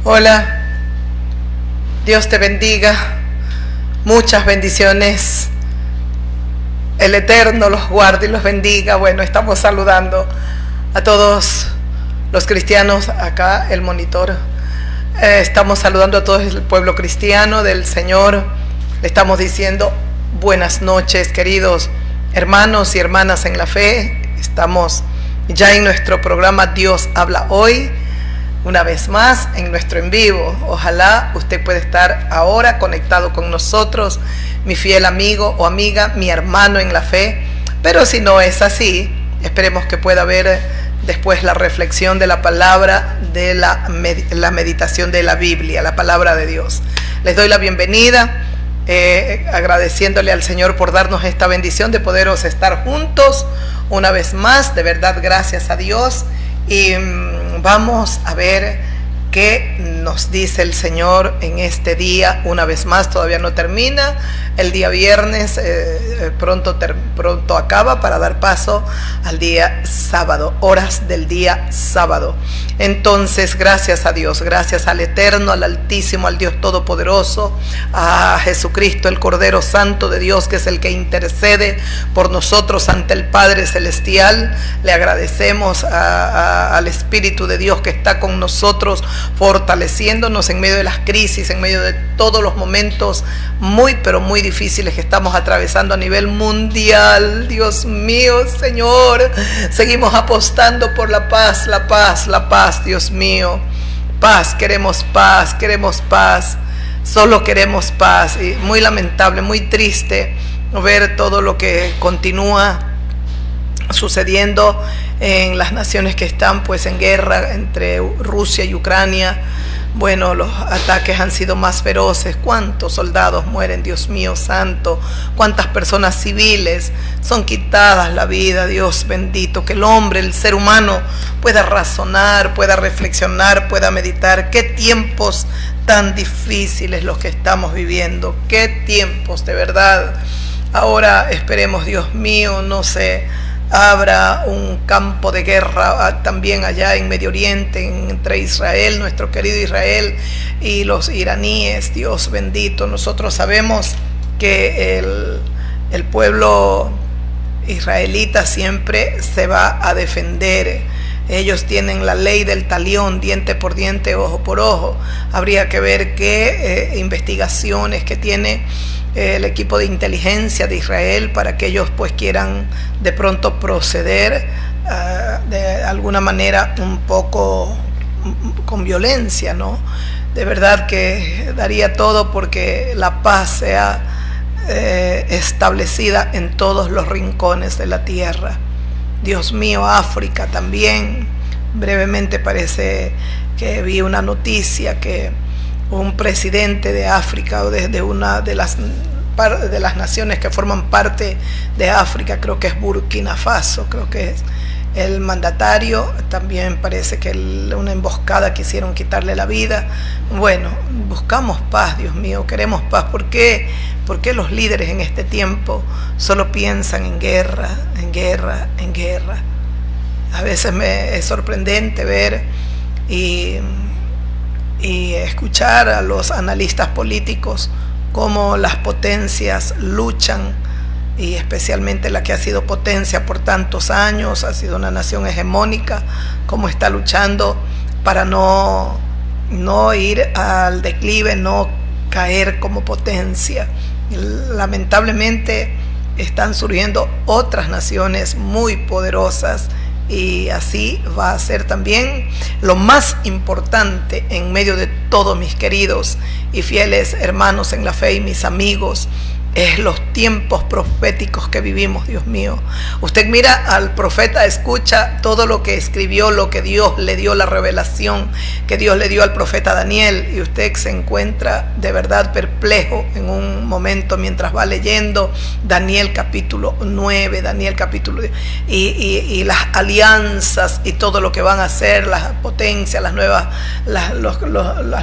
Hola, Dios te bendiga, muchas bendiciones, el Eterno los guarde y los bendiga. Bueno, estamos saludando a todos los cristianos acá, el monitor, estamos saludando a todo el pueblo cristiano del Señor, le estamos diciendo buenas noches, queridos hermanos y hermanas en la fe. Estamos ya en nuestro programa Dios habla hoy, una vez más en nuestro en vivo. Ojalá usted pueda estar ahora conectado con nosotros, mi fiel amigo o amiga, mi hermano en la fe. Pero si no es así, esperemos que pueda ver después la reflexión de la palabra, de la meditación de la Biblia, la palabra de Dios. Les doy la bienvenida, agradeciéndole al Señor por darnos esta bendición de poderos estar juntos una vez más. De verdad, gracias a Dios. Y vamos a ver qué nos dice el Señor en este día. Una vez más, todavía no termina. El día viernes pronto acaba para dar paso al día sábado, horas del día sábado. Entonces, gracias a Dios, gracias al Eterno, al Altísimo, al Dios Todopoderoso, a Jesucristo, el Cordero Santo de Dios, que es el que intercede por nosotros ante el Padre Celestial. Le agradecemos al Espíritu de Dios que está con nosotros, fortaleciéndonos en medio de las crisis, en medio de todos los momentos muy, pero muy difíciles que estamos atravesando a nivel mundial. Dios mío, Señor, seguimos apostando por la paz, la paz, la paz, Dios mío. Paz, queremos paz, solo queremos paz. Y muy lamentable, muy triste ver todo lo que continúa sucediendo en las naciones que están pues en guerra entre Rusia y Ucrania. Bueno, los ataques han sido más feroces. ¿Cuántos soldados mueren, Dios mío santo? ¿Cuántas personas civiles son quitadas la vida? Dios bendito, que el hombre, el ser humano pueda razonar, pueda reflexionar, pueda meditar. Qué tiempos tan difíciles los que estamos viviendo, qué tiempos, de verdad. Ahora esperemos, Dios mío, no sé, habrá un campo de guerra también allá en Medio Oriente, entre Israel, nuestro querido Israel, y los iraníes. Dios bendito, nosotros sabemos que el pueblo israelita siempre se va a defender. Ellos tienen la ley del talión, diente por diente, ojo por ojo. Habría que ver qué investigaciones que tiene el equipo de inteligencia de Israel para que ellos pues quieran de pronto proceder de alguna manera un poco con violencia, ¿no? De verdad que daría todo porque la paz sea establecida en todos los rincones de la tierra. Dios mío, África también. Brevemente parece que vi una noticia que un presidente de África o desde una de las naciones que forman parte de África, creo que es Burkina Faso, creo que es el mandatario, también parece que una emboscada quisieron quitarle la vida. Bueno, buscamos paz, Dios mío, queremos paz. ¿Por qué los líderes en este tiempo solo piensan en guerra, en guerra, en guerra? A veces es sorprendente ver y escuchar a los analistas políticos cómo las potencias luchan, y especialmente la que ha sido potencia por tantos años, ha sido una nación hegemónica, cómo está luchando para no ir al declive, no caer como potencia. Lamentablemente están surgiendo otras naciones muy poderosas, y así va a ser también. Lo más importante en medio de todo, mis queridos y fieles hermanos en la fe y mis amigos, es los tiempos proféticos que vivimos, Dios mío. Usted mira al profeta, escucha todo lo que escribió, lo que Dios le dio, la revelación que Dios le dio al profeta Daniel, y usted se encuentra de verdad perplejo en un momento mientras va leyendo Daniel capítulo 9, Daniel capítulo 10, y las alianzas y todo lo que van a hacer, las potencias, las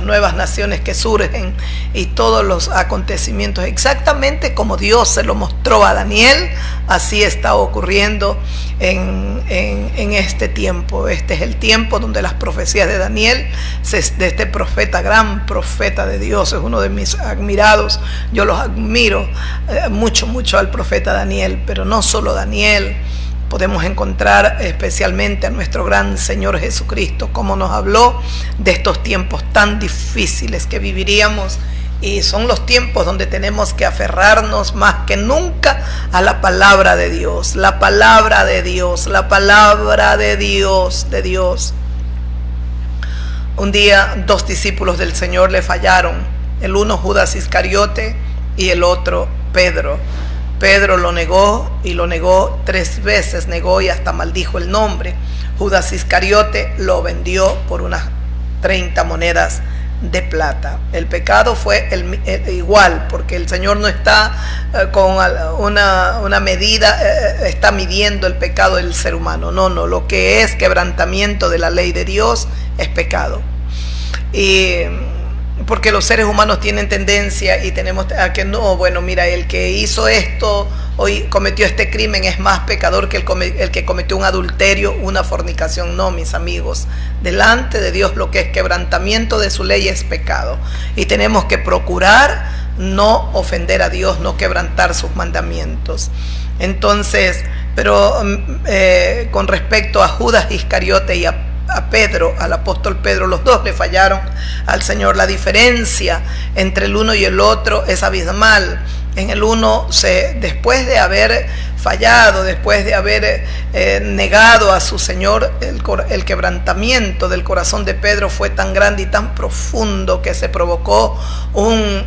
nuevas naciones que surgen y todos los acontecimientos exactamente exactamente como Dios se lo mostró a Daniel, así está ocurriendo en este tiempo. Este es el tiempo donde las profecías de Daniel, de este profeta, gran profeta de Dios, es uno de mis admirados. Yo los admiro mucho al profeta Daniel, pero no solo Daniel. Podemos encontrar especialmente a nuestro gran Señor Jesucristo, como nos habló de estos tiempos tan difíciles que viviríamos, y son los tiempos donde tenemos que aferrarnos más que nunca a la palabra de Dios, la palabra de Dios, la palabra de Dios, de Dios. Un día 2 discípulos del Señor le fallaron, el uno Judas Iscariote y el otro Pedro. Pedro lo negó y lo negó 3 veces, negó y hasta maldijo el nombre. Judas Iscariote lo vendió por unas 30 monedas de plata. El pecado fue igual, porque el Señor no está con una medida, está midiendo el pecado del ser humano. No, lo que es quebrantamiento de la ley de Dios es pecado. Y porque los seres humanos tienen tendencia y tenemos a que no, bueno, mira, el que hizo esto, hoy cometió este crimen, es más pecador que el que cometió un adulterio, una fornicación. No, mis amigos, delante de Dios lo que es quebrantamiento de su ley es pecado, y tenemos que procurar no ofender a Dios, no quebrantar sus mandamientos. Entonces, pero con respecto a Judas Iscariote y a Pedro, al apóstol Pedro, los dos le fallaron al Señor. La diferencia entre el uno y el otro es abismal. En el uno, después de haber fallado, después de haber negado a su Señor, el quebrantamiento del corazón de Pedro fue tan grande y tan profundo que se provocó un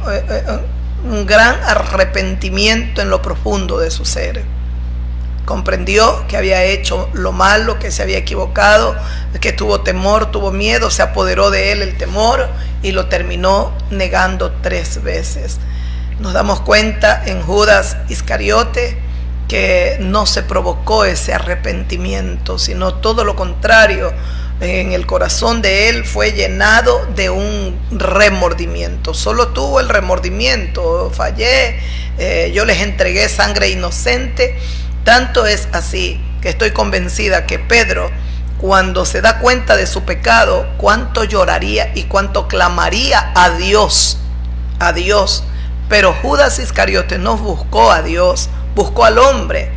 gran arrepentimiento en lo profundo de su ser. Comprendió que había hecho lo malo, que se había equivocado, que tuvo temor, tuvo miedo, se apoderó de él el temor y lo terminó negando 3 veces. Nos damos cuenta en Judas Iscariote que no se provocó ese arrepentimiento, sino todo lo contrario. En el corazón de él fue llenado de un remordimiento. Solo tuvo el remordimiento. Fallé, yo les entregué sangre inocente. Tanto es así que estoy convencida que Pedro, cuando se da cuenta de su pecado, cuánto lloraría y cuánto clamaría a Dios, a Dios. Pero Judas Iscariote no buscó a Dios, buscó al hombre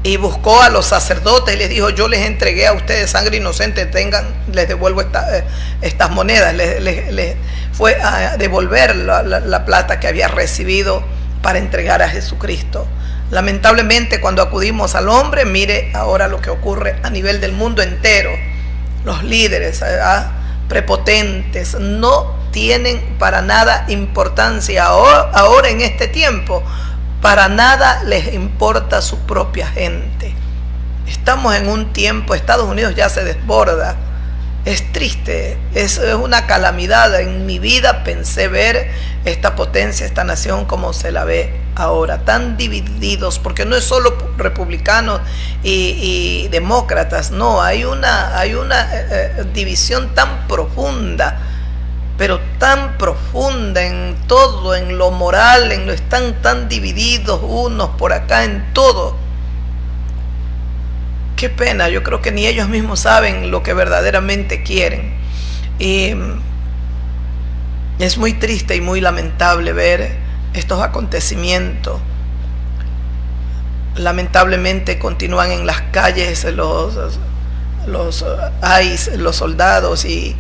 y buscó a los sacerdotes y les dijo: yo les entregué a ustedes sangre inocente, les devuelvo estas monedas. Les fue a devolver la plata que había recibido para entregar a Jesucristo. Lamentablemente, cuando acudimos al hombre, mire ahora lo que ocurre a nivel del mundo entero. Los líderes prepotentes no tienen para nada importancia ahora en este tiempo. Para nada les importa su propia gente. Estamos en un tiempo, Estados Unidos ya se desborda. Es triste, es una calamidad. En mi vida pensé ver esta potencia, esta nación como se la ve ahora, tan divididos, porque no es solo republicanos y demócratas, no, hay una división tan profunda, pero tan profunda en todo, en lo moral, están tan divididos unos por acá en todo. Qué pena, yo creo que ni ellos mismos saben lo que verdaderamente quieren. Y es muy triste y muy lamentable ver estos acontecimientos. Lamentablemente continúan en las calles los soldados y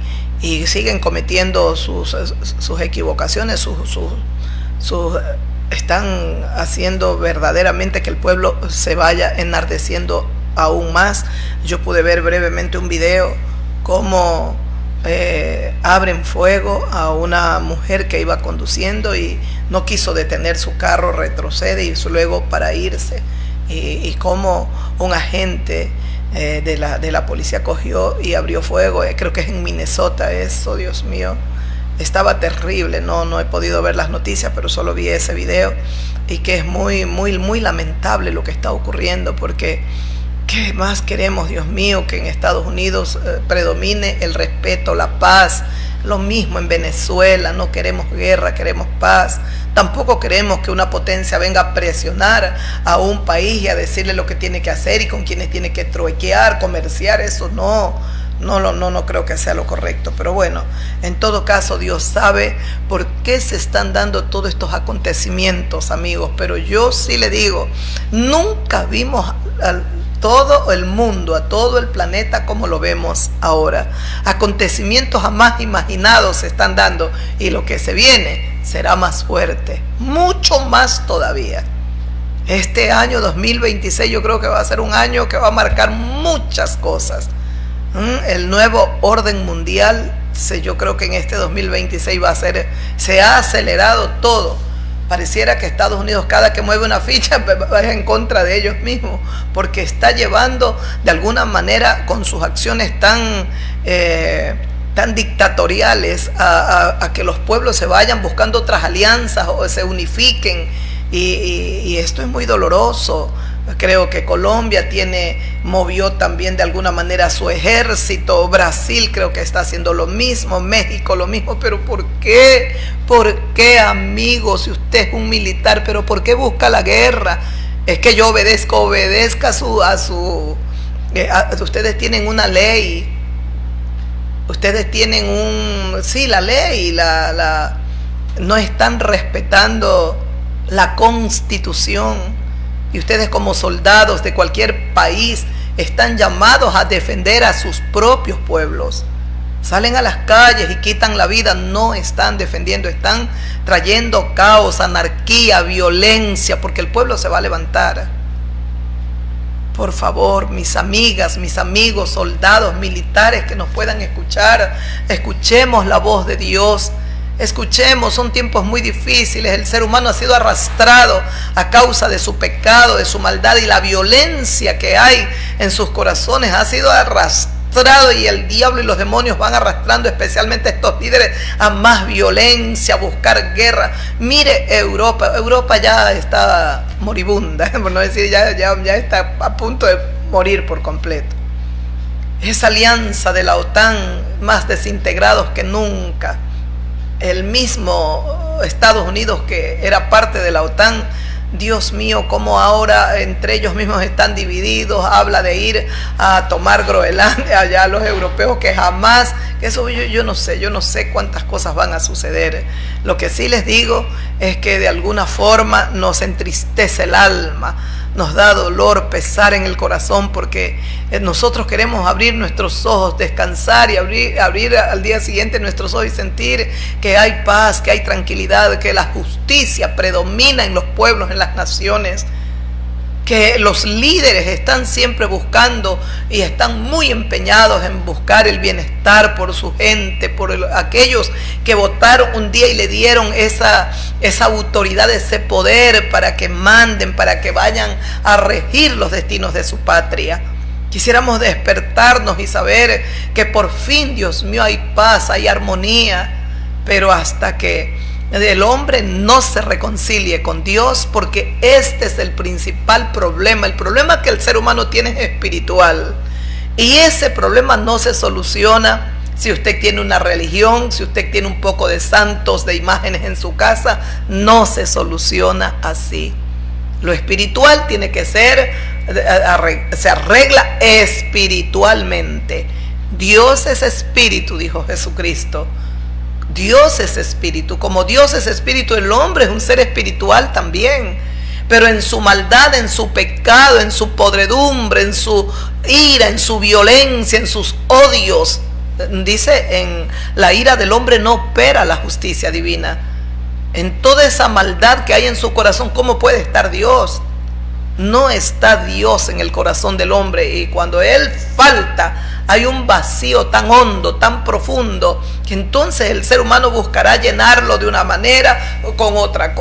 siguen cometiendo sus equivocaciones, están haciendo verdaderamente que el pueblo se vaya enardeciendo aún más. Yo pude ver brevemente un video cómo abren fuego a una mujer que iba conduciendo y no quiso detener su carro, retrocede y luego para irse, y cómo un agente de la policía cogió y abrió fuego. Creo que es en Minnesota eso, Dios mío, estaba terrible. No he podido ver las noticias, pero solo vi ese video, y que es muy lamentable lo que está ocurriendo, porque ¿qué más queremos, Dios mío? Que en Estados Unidos predomine el respeto, la paz, Lo mismo en Venezuela, no queremos guerra, queremos paz. Tampoco queremos que una potencia venga a presionar a un país y a decirle lo que tiene que hacer y con quienes tiene que truequear, comerciar. Eso no creo que sea lo correcto. Pero bueno, en todo caso Dios sabe por qué se están dando todos estos acontecimientos, amigos. Pero yo sí le digo, nunca vimos todo el mundo, a todo el planeta como lo vemos ahora. Acontecimientos jamás imaginados se están dando, y lo que se viene será más fuerte, mucho más todavía. Este año 2026 yo creo que va a ser un año que va a marcar muchas cosas. El nuevo orden mundial, yo creo que en este 2026 se ha acelerado todo. Pareciera que Estados Unidos, cada que mueve una ficha, va en contra de ellos mismos, porque está llevando de alguna manera con sus acciones tan dictatoriales a que los pueblos se vayan buscando otras alianzas o se unifiquen, y esto es muy doloroso. Creo que Colombia movió también de alguna manera su ejército. Brasil creo que está haciendo lo mismo, México lo mismo. Pero ¿por qué? ¿Por qué, amigos? Si usted es un militar, ¿pero por qué busca la guerra? Es que yo obedezca ustedes tienen una ley. Ustedes tienen la ley, no están respetando la Constitución. Y ustedes, como soldados de cualquier país, están llamados a defender a sus propios pueblos. Salen a las calles y quitan la vida, no están defendiendo, están trayendo caos, anarquía, violencia, porque el pueblo se va a levantar. Por favor, mis amigas, mis amigos, soldados, militares que nos puedan escuchar, escuchemos la voz de Dios. Escuchemos, son tiempos muy difíciles. El ser humano ha sido arrastrado a causa de su pecado, de su maldad, y la violencia que hay en sus corazones ha sido arrastrado, y el diablo y los demonios van arrastrando especialmente a estos líderes a más violencia, a buscar guerra. Mire Europa ya está moribunda, por no decir ya está a punto de morir por completo. Esa alianza de la OTAN, más desintegrados que nunca. El mismo Estados Unidos, que era parte de la OTAN, Dios mío, cómo ahora entre ellos mismos están divididos. Habla de ir a tomar Groenlandia allá los europeos, que jamás, que eso yo no sé cuántas cosas van a suceder. Lo que sí les digo es que de alguna forma nos entristece el alma, nos da dolor, pesar en el corazón, porque nosotros queremos abrir nuestros ojos, descansar y abrir al día siguiente nuestros ojos y sentir que hay paz, que hay tranquilidad, que la justicia predomina en los pueblos, en las naciones, que los líderes están siempre buscando y están muy empeñados en buscar el bienestar por su gente, por aquellos que votaron un día y le dieron esa autoridad, ese poder para que manden, para que vayan a regir los destinos de su patria. Quisiéramos despertarnos y saber que por fin, Dios mío, hay paz, hay armonía, pero hasta que el hombre no se reconcilie con Dios, porque este es el principal problema. El problema que el ser humano tiene es espiritual, y ese problema no se soluciona si usted tiene una religión, si usted tiene un poco de santos, de imágenes en su casa. No se soluciona así. Lo espiritual tiene que se arregla espiritualmente. Dios es espíritu, dijo Jesucristo. Dios es espíritu. Como Dios es espíritu, el hombre es un ser espiritual también, pero en su maldad, en su pecado, en su podredumbre, en su ira, en su violencia, en sus odios. Dice, en la ira del hombre no opera la justicia divina. En toda esa maldad que hay en su corazón, ¿cómo puede estar Dios? No está Dios en el corazón del hombre, y cuando Él falta, hay un vacío tan hondo, tan profundo, que entonces el ser humano buscará llenarlo de una manera, con otra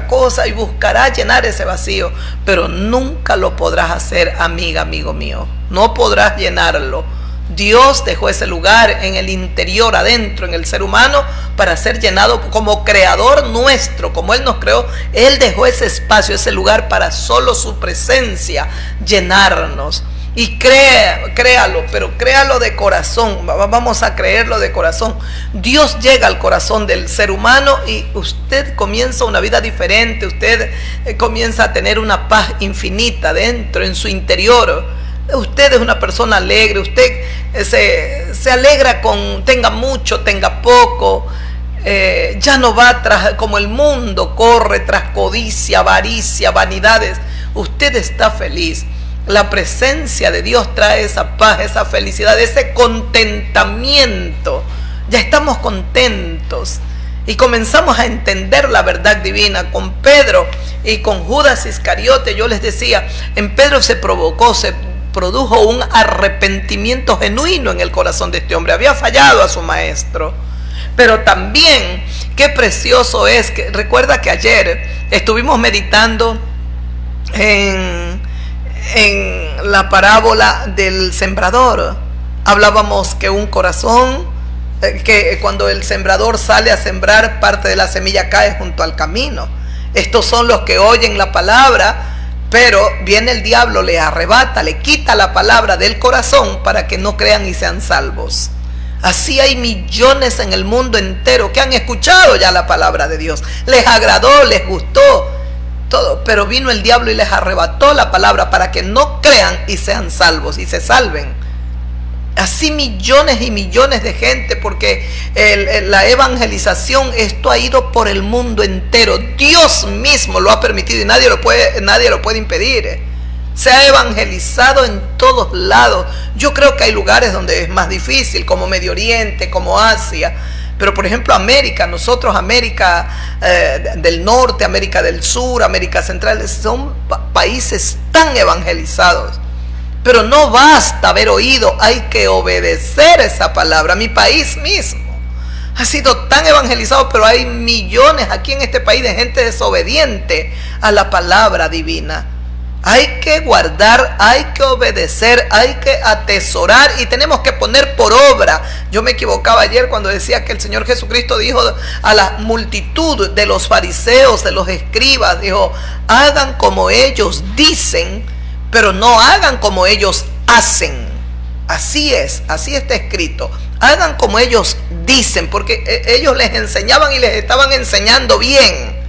cosa, y buscará llenar ese vacío, pero nunca lo podrás hacer, amiga, amigo mío. No podrás llenarlo. Dios dejó ese lugar en el interior, adentro, en el ser humano, para ser llenado como creador nuestro, como Él nos creó. Él dejó ese espacio, ese lugar, para solo su presencia llenarnos. Y créalo, pero créalo de corazón. Vamos a creerlo de corazón. Dios llega al corazón del ser humano y usted comienza una vida diferente. Usted comienza a tener una paz infinita dentro, en su interior. Usted es una persona alegre. Usted se alegra tenga mucho, tenga poco. Ya no va tras, como el mundo corre tras codicia, avaricia, vanidades. Usted está feliz. La presencia de Dios trae esa paz, esa felicidad, ese contentamiento. Ya estamos contentos y comenzamos a entender la verdad divina. Con Pedro y con Judas Iscariote, yo les decía, en Pedro se produjo un arrepentimiento genuino en el corazón de este hombre. Había fallado a su maestro. Pero también, qué precioso es, que recuerda que ayer estuvimos meditando en la parábola del sembrador. Hablábamos que un corazón, que cuando el sembrador sale a sembrar, parte de la semilla cae junto al camino. Estos son los que oyen la palabra, pero viene el diablo, le arrebata, le quita la palabra del corazón para que no crean y sean salvos. Así hay millones en el mundo entero que han escuchado ya la palabra de Dios, les agradó, les gustó todo, pero vino el diablo y les arrebató la palabra para que no crean y sean salvos y se salven. Así millones y millones de gente, porque la evangelización, esto ha ido por el mundo entero. Dios mismo lo ha permitido y nadie lo puede impedir. Se ha evangelizado en todos lados. Yo creo que hay lugares donde es más difícil, como Medio Oriente, como Asia. Pero por ejemplo América, nosotros América del Norte, América del Sur, América Central, son países tan evangelizados. Pero no basta haber oído, hay que obedecer esa palabra. Mi país mismo ha sido tan evangelizado, pero hay millones aquí en este país de gente desobediente a la palabra divina. Hay que guardar, hay que obedecer, hay que atesorar y tenemos que poner por obra. Yo me equivocaba ayer cuando decía que el Señor Jesucristo dijo a la multitud de los fariseos, de los escribas, dijo, hagan como ellos dicen, pero no hagan como ellos hacen. Así es, así está escrito. Hagan como ellos dicen, porque ellos les enseñaban y les estaban enseñando bien.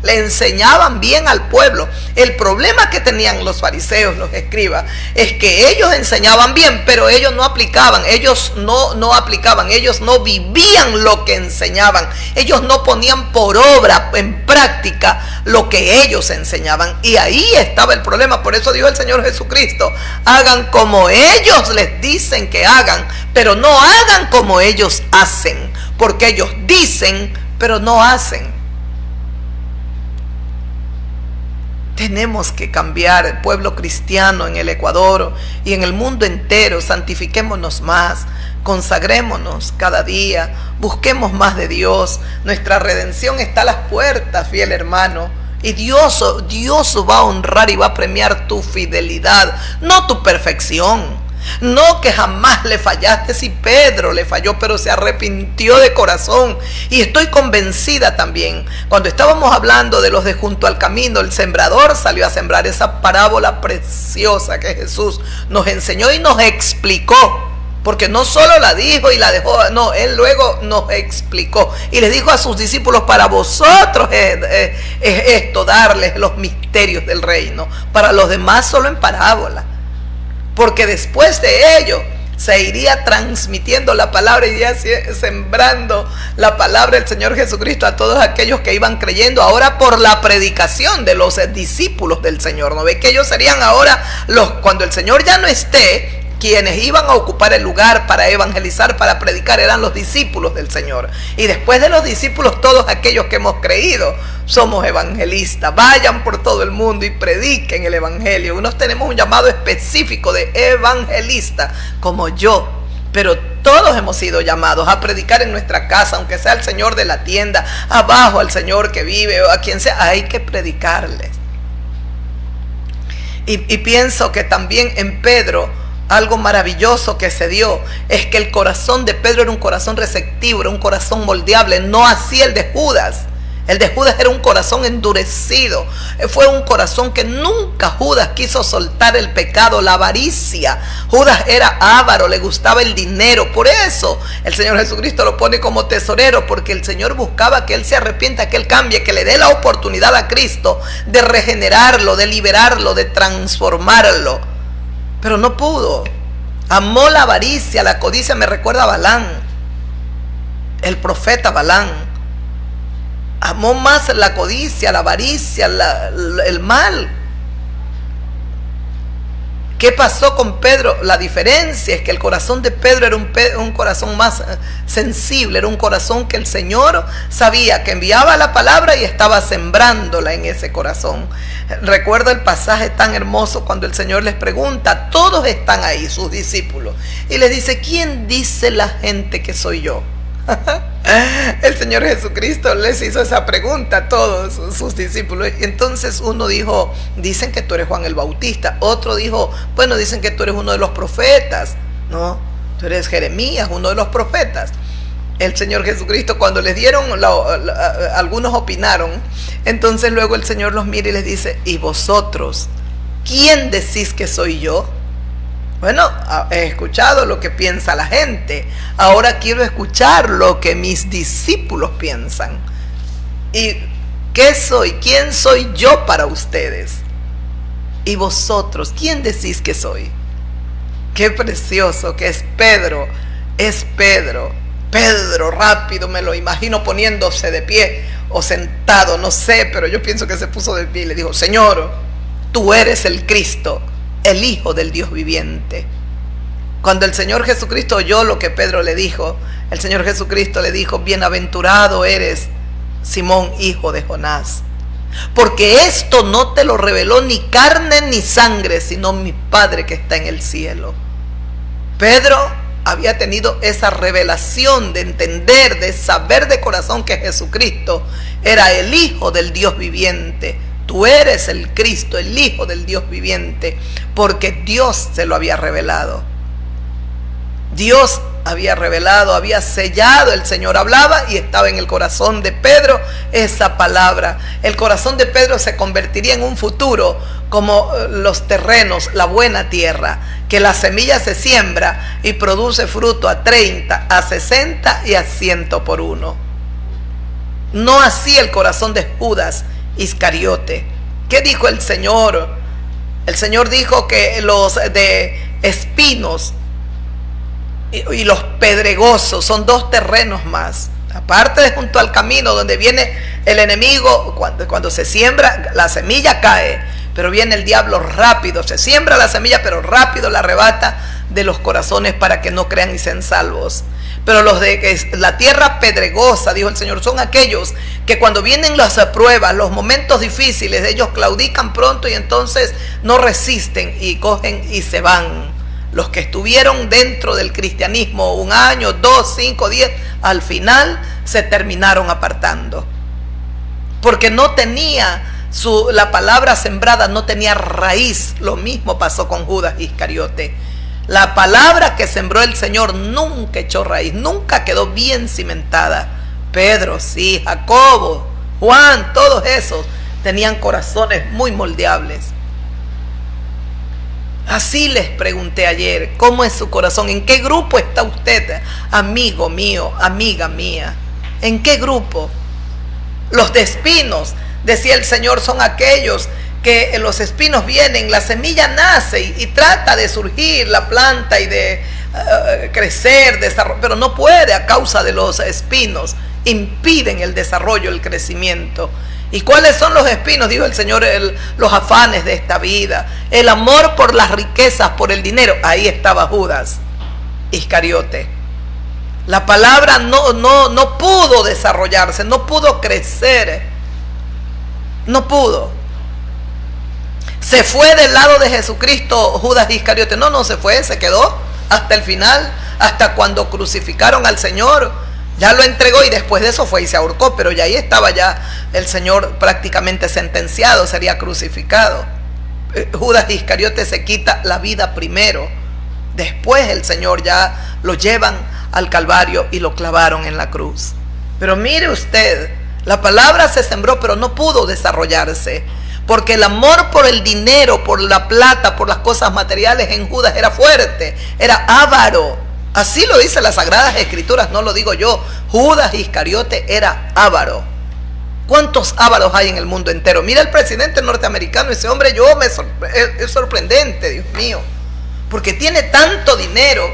Le enseñaban bien al pueblo. El problema que tenían los fariseos, los escribas, es que ellos enseñaban bien, pero ellos no aplicaban, ellos no aplicaban, ellos no vivían lo que enseñaban, ellos no ponían por obra, en práctica, lo que ellos enseñaban. Y ahí estaba el problema. Por eso dijo el Señor Jesucristo, hagan como ellos les dicen que hagan, pero no hagan como ellos hacen, porque ellos dicen, pero no hacen. Tenemos que cambiar, el pueblo cristiano en el Ecuador y en el mundo entero. Santifiquémonos más, consagrémonos cada día, busquemos más de Dios. Nuestra redención está a las puertas, fiel hermano. Y Dios va a honrar y va a premiar tu fidelidad, no tu perfección. No que jamás le fallaste. Si Pedro le falló, pero se arrepintió de corazón. Y estoy convencida también, cuando estábamos hablando de los de junto al camino, el sembrador salió a sembrar, esa parábola preciosa que Jesús nos enseñó y nos explicó. Porque no solo la dijo y la dejó, no, él luego nos explicó y les dijo a sus discípulos, para vosotros es esto, darles los misterios del reino, para los demás solo en parábola. Porque después de ello se iría transmitiendo la palabra, iría sembrando la palabra del Señor Jesucristo a todos aquellos que iban creyendo ahora por la predicación de los discípulos del Señor. ¿No ve que ellos serían ahora cuando el Señor ya no esté, quienes iban a ocupar el lugar para evangelizar, para predicar, eran los discípulos del Señor? Y después de los discípulos, todos aquellos que hemos creído somos evangelistas. Vayan por todo el mundo y prediquen el evangelio. Unos tenemos un llamado específico de evangelista, como yo, pero todos hemos sido llamados a predicar en nuestra casa, aunque sea el señor de la tienda, abajo al señor que vive o a quien sea, hay que predicarles. Y pienso que también en Pedro, algo maravilloso que se dio es que el corazón de Pedro era un corazón receptivo, era un corazón moldeable, no así el de Judas. El de Judas era un corazón endurecido. Fue un corazón que nunca Judas quiso soltar el pecado, la avaricia. Judas era avaro, le gustaba el dinero. Por eso el Señor Jesucristo lo pone como tesorero, porque el Señor buscaba que él se arrepienta, que él cambie, que le dé la oportunidad a Cristo de regenerarlo, de liberarlo, de transformarlo. Pero no pudo. Amó la avaricia, la codicia. Me recuerda a Balán, el profeta Balán. Amó más la codicia, la avaricia, el mal. ¿Qué pasó con Pedro? La diferencia es que el corazón de Pedro era un corazón más sensible, era un corazón que el Señor sabía que enviaba la palabra y estaba sembrándola en ese corazón. Recuerdo el pasaje tan hermoso cuando el Señor les pregunta, todos están ahí, sus discípulos, y les dice, ¿quién dice la gente que soy yo? El Señor Jesucristo les hizo esa pregunta a todos sus discípulos. Entonces uno dijo, dicen que tú eres Juan el Bautista. Otro dijo, bueno, dicen que tú eres uno de los profetas. No, tú eres Jeremías, uno de los profetas. El Señor Jesucristo, cuando les dieron, algunos opinaron. Entonces luego el Señor los mira y les dice, ¿y vosotros? ¿Quién decís que soy yo? Bueno, he escuchado lo que piensa la gente. Ahora quiero escuchar lo que mis discípulos piensan. ¿Y qué soy? ¿Quién soy yo para ustedes? ¿Y vosotros? ¿Quién decís que soy? Qué precioso que es Pedro. Es Pedro. Pedro rápido, me lo imagino poniéndose de pie o sentado, no sé, pero yo pienso que se puso de pie y le dijo, Señor, tú eres el Cristo, el Hijo del Dios viviente. Cuando el Señor Jesucristo oyó lo que Pedro le dijo, el Señor Jesucristo le dijo, bienaventurado eres, Simón, hijo de Jonás, porque esto no te lo reveló ni carne ni sangre, sino mi Padre que está en el cielo. Pedro había tenido esa revelación de entender, de saber de corazón que Jesucristo era el Hijo del Dios viviente. Tú eres el Cristo, el Hijo del Dios viviente, porque Dios se lo había revelado. Dios había revelado, había sellado, el Señor hablaba y estaba en el corazón de Pedro esa palabra. El corazón de Pedro se convertiría en un futuro como los terrenos, la buena tierra, que la semilla se siembra y produce fruto a 30, a 60 y a 100 por uno. No así el corazón de Judas Iscariote. ¿Qué dijo el Señor? El Señor dijo que los de espinos y los pedregosos son dos terrenos más. Aparte de junto al camino donde viene el enemigo, cuando se siembra, la semilla cae, pero viene el diablo rápido, se siembra la semilla, pero rápido la arrebata de los corazones para que no crean y sean salvos. Pero los de la tierra pedregosa, dijo el Señor, son aquellos que cuando vienen las pruebas, los momentos difíciles, ellos claudican pronto y entonces no resisten y cogen y se van. Los que estuvieron dentro del cristianismo 1 año, 2, 5, 10, al final se terminaron apartando. Porque no tenía la palabra sembrada, no tenía raíz. Lo mismo pasó con Judas Iscariote. La palabra que sembró el Señor nunca echó raíz, nunca quedó bien cimentada. Pedro, sí, Jacobo, Juan, todos esos tenían corazones muy moldeables. Así les pregunté ayer, ¿cómo es su corazón? ¿En qué grupo está usted, amigo mío, amiga mía? ¿En qué grupo? Los de espinos, decía el Señor, son aquellos que los espinos vienen, la semilla nace y trata de surgir la planta y de crecer, desarrollar, pero no puede a causa de los espinos, impiden el desarrollo, el crecimiento. ¿Y cuáles son los espinos? Dijo el Señor, los afanes de esta vida, el amor por las riquezas, por el dinero. Ahí estaba Judas Iscariote. La palabra no pudo desarrollarse, no pudo crecer, no pudo. Se fue del lado de Jesucristo Judas Iscariote. No se fue, se quedó hasta el final, hasta cuando crucificaron al Señor. Ya lo entregó y después de eso fue y se ahorcó, pero ya ahí estaba ya el Señor prácticamente sentenciado, sería crucificado. Judas Iscariote se quita la vida primero. Después el Señor ya lo llevan al Calvario y lo clavaron en la cruz. Pero mire usted La palabra se sembró, pero no pudo desarrollarse. Porque el amor por el dinero, por la plata, por las cosas materiales en Judas era fuerte, era avaro. Así lo dice las Sagradas Escrituras, no lo digo yo. Judas Iscariote era avaro. ¿Cuántos ávaros hay en el mundo entero? Mira el presidente norteamericano, ese hombre es sorprendente, Dios mío. Porque tiene tanto dinero,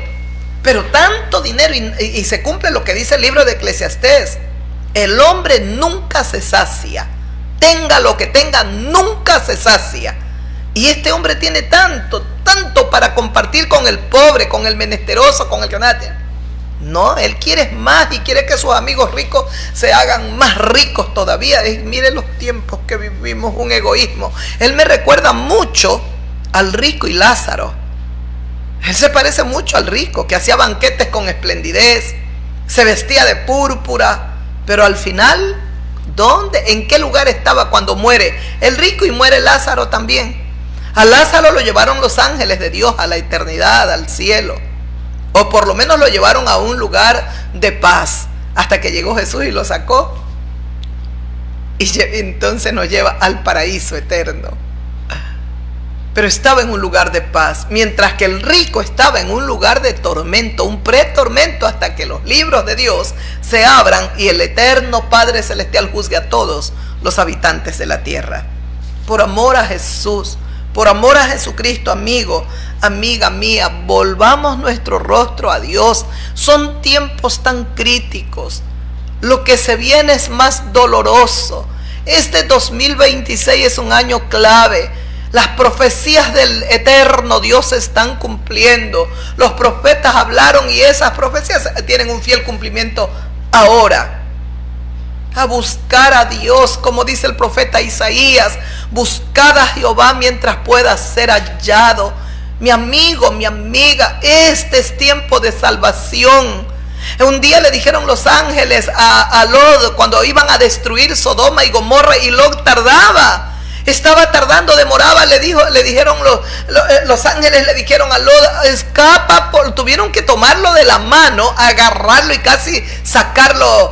pero tanto dinero, y se cumple lo que dice el libro de Eclesiastés. El hombre nunca se sacia. Tenga lo que tenga, nunca se sacia. Y este hombre tiene tanto para compartir con el pobre, con el menesteroso, con el que nada tiene. No, él quiere más y quiere que sus amigos ricos se hagan más ricos todavía. Y miren los tiempos que vivimos, un egoísmo. Él me recuerda mucho al rico y Lázaro. Él se parece mucho al rico, que hacía banquetes con esplendidez, se vestía de púrpura, pero al final, ¿dónde? ¿En qué lugar estaba cuando muere el rico y muere Lázaro también? A Lázaro lo llevaron los ángeles de Dios a la eternidad, al cielo. O por lo menos lo llevaron a un lugar de paz, hasta que llegó Jesús y lo sacó. Y entonces nos lleva al paraíso eterno. Pero estaba en un lugar de paz, mientras que el rico estaba en un lugar de tormento, un pretormento, hasta que los libros de Dios se abran y el eterno Padre Celestial juzgue a todos los habitantes de la tierra. Por amor a Jesús, por amor a Jesucristo, amigo, amiga mía, volvamos nuestro rostro a Dios. Son tiempos tan críticos. Lo que se viene es más doloroso. Este 2026 es un año clave. Las profecías del eterno Dios se están cumpliendo. Los profetas hablaron y esas profecías tienen un fiel cumplimiento ahora. A buscar a Dios, como dice el profeta Isaías, buscad a Jehová mientras pueda ser hallado. Mi amigo, mi amiga, este es tiempo de salvación. Un día le dijeron los ángeles a Lot, cuando iban a destruir Sodoma y Gomorra, y Lot tardaba. Estaba tardando, demoraba, le dijeron los ángeles, le dijeron a Lot, escapa, tuvieron que tomarlo de la mano, agarrarlo y casi sacarlo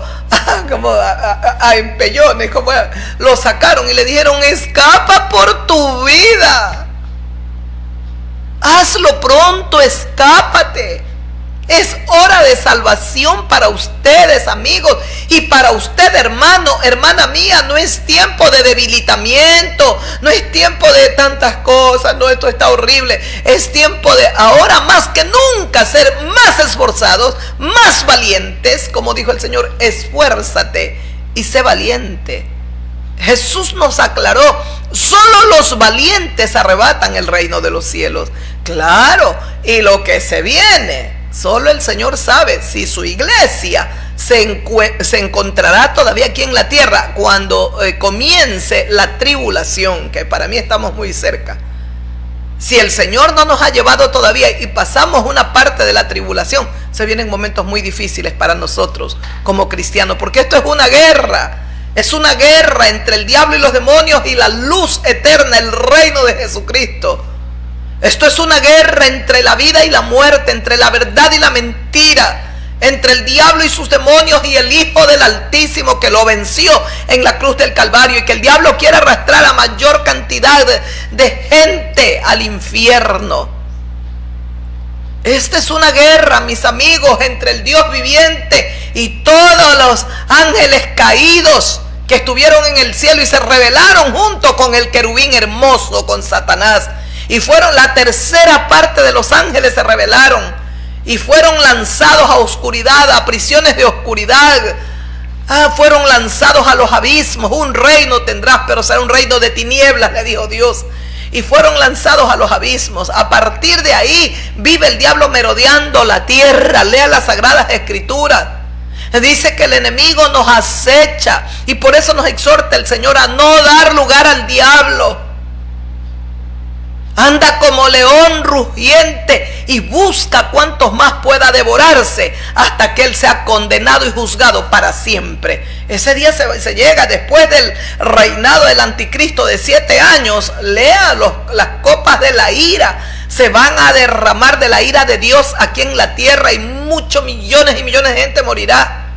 como a empellones, como lo sacaron y le dijeron, escapa por tu vida, hazlo pronto, escápate. Es hora de salvación para ustedes, amigos, y para usted, hermano, hermana mía. No es tiempo de debilitamiento, no es tiempo de tantas cosas, no, esto está horrible. Es tiempo de ahora más que nunca ser más esforzados, más valientes, como dijo el Señor, esfuérzate y sé valiente. Jesús nos aclaró, solo los valientes arrebatan el reino de los cielos. Claro, y lo que se viene, solo el Señor sabe si su iglesia se encontrará todavía aquí en la tierra cuando comience la tribulación, que para mí estamos muy cerca. Si el Señor no nos ha llevado todavía y pasamos una parte de la tribulación, se vienen momentos muy difíciles para nosotros como cristianos, porque esto es una guerra. Es una guerra entre el diablo y los demonios y la luz eterna, el reino de Jesucristo. Esto es una guerra entre la vida y la muerte, entre la verdad y la mentira, entre el diablo y sus demonios y el Hijo del Altísimo, que lo venció en la cruz del Calvario, y que el diablo quiere arrastrar a mayor cantidad de gente al infierno. Esta es una guerra, mis amigos, entre el Dios viviente y todos los ángeles caídos que estuvieron en el cielo y se rebelaron junto con el querubín hermoso, con Satanás. Y fueron la tercera parte de los ángeles, se rebelaron y fueron lanzados a oscuridad, a prisiones de oscuridad. Fueron lanzados a los abismos. Un reino tendrás, pero será un reino de tinieblas, le dijo Dios. Y fueron lanzados a los abismos. A partir de ahí vive el diablo merodeando la tierra. Lea las Sagradas Escrituras. Dice que el enemigo nos acecha, y por eso nos exhorta el Señor a no dar lugar al diablo. Anda como león rugiente y busca cuantos más pueda devorarse, hasta que él sea condenado y juzgado para siempre. Ese día se llega después del reinado del anticristo de 7 años. Lea las copas de la ira. Se van a derramar de la ira de Dios aquí en la tierra, y muchos millones y millones de gente morirá.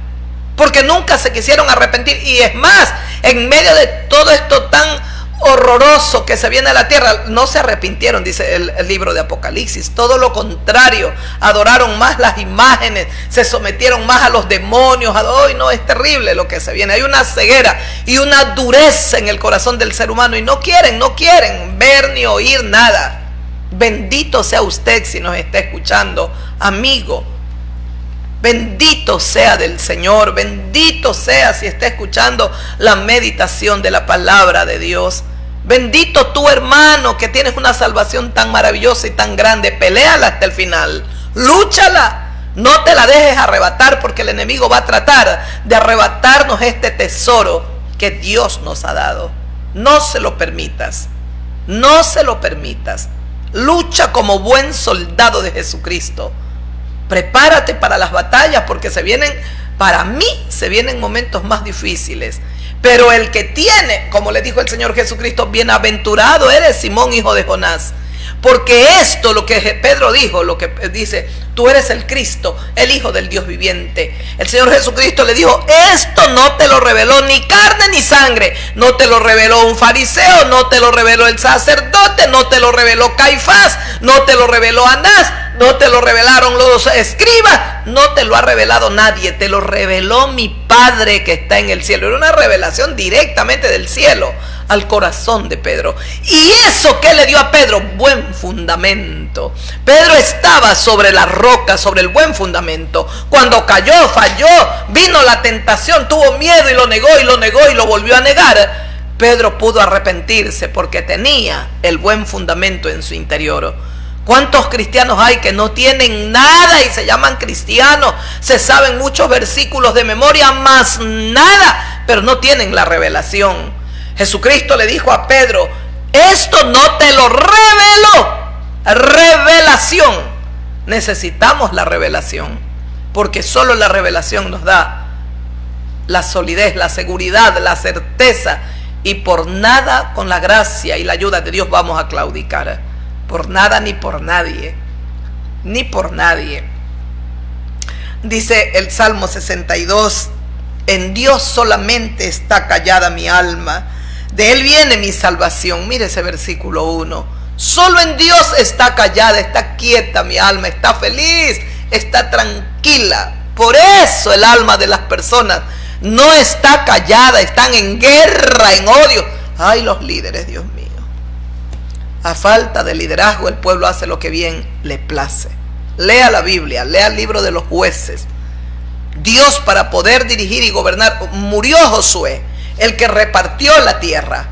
porque nunca se quisieron arrepentir. Y es más, en medio de todo esto tan horroroso que se viene a la tierra, no se arrepintieron, dice el libro de Apocalipsis. Todo lo contrario, adoraron más las imágenes, se sometieron más a los demonios. Hoy no, es terrible lo que se viene. Hay una ceguera y una dureza en el corazón del ser humano y no quieren ver ni oír nada. Bendito sea usted si nos está escuchando, amigo. Bendito sea del Señor, bendito sea si está escuchando la meditación de la palabra de Dios. Bendito tú, hermano, que tienes una salvación tan maravillosa y tan grande. Peléala hasta el final, lúchala, no te la dejes arrebatar, porque el enemigo va a tratar de arrebatarnos este tesoro que Dios nos ha dado. No se lo permitas, no se lo permitas. Lucha como buen soldado de Jesucristo. Prepárate para las batallas, porque para mí se vienen momentos más difíciles. Pero el que tiene, como le dijo el Señor Jesucristo, bienaventurado eres, Simón, hijo de Jonás. Porque esto, lo que Pedro dijo, lo que dice, tú eres el Cristo, el Hijo del Dios viviente. El Señor Jesucristo le dijo, esto no te lo reveló ni carne ni sangre. No te lo reveló un fariseo, no te lo reveló el sacerdote, no te lo reveló Caifás, no te lo reveló Anás, no te lo revelaron los escribas, no te lo ha revelado nadie, te lo reveló mi Padre que está en el cielo. Era una revelación directamente del cielo al corazón de Pedro. ¿Y eso qué le dio a Pedro? Buen fundamento. Pedro estaba sobre la roca, sobre el buen fundamento. Cuando cayó, falló, vino la tentación, tuvo miedo y lo negó y lo negó y lo volvió a negar, Pedro pudo arrepentirse porque tenía el buen fundamento en su interior. ¿Cuántos cristianos hay que no tienen nada y se llaman cristianos? Se saben muchos versículos de memoria, más nada, pero no tienen la revelación. Jesucristo le dijo a Pedro, esto no te lo reveló. Revelación. Necesitamos la revelación, porque solo la revelación nos da la solidez, la seguridad, la certeza, y por nada, con la gracia y la ayuda de Dios, vamos a claudicar. Por nada ni por nadie, ni por nadie. Dice el Salmo 62, en Dios solamente está callada mi alma, de Él viene mi salvación. Mire ese versículo 1, solo en Dios está callada, está quieta mi alma, está feliz, está tranquila. Por eso el alma de las personas no está callada, están en guerra, en odio. Ay, los líderes, Dios mío. A falta de liderazgo, el pueblo hace lo que bien le place. Lea la Biblia, lea el libro de los jueces. Dios, para poder dirigir y gobernar, murió Josué, el que repartió la tierra.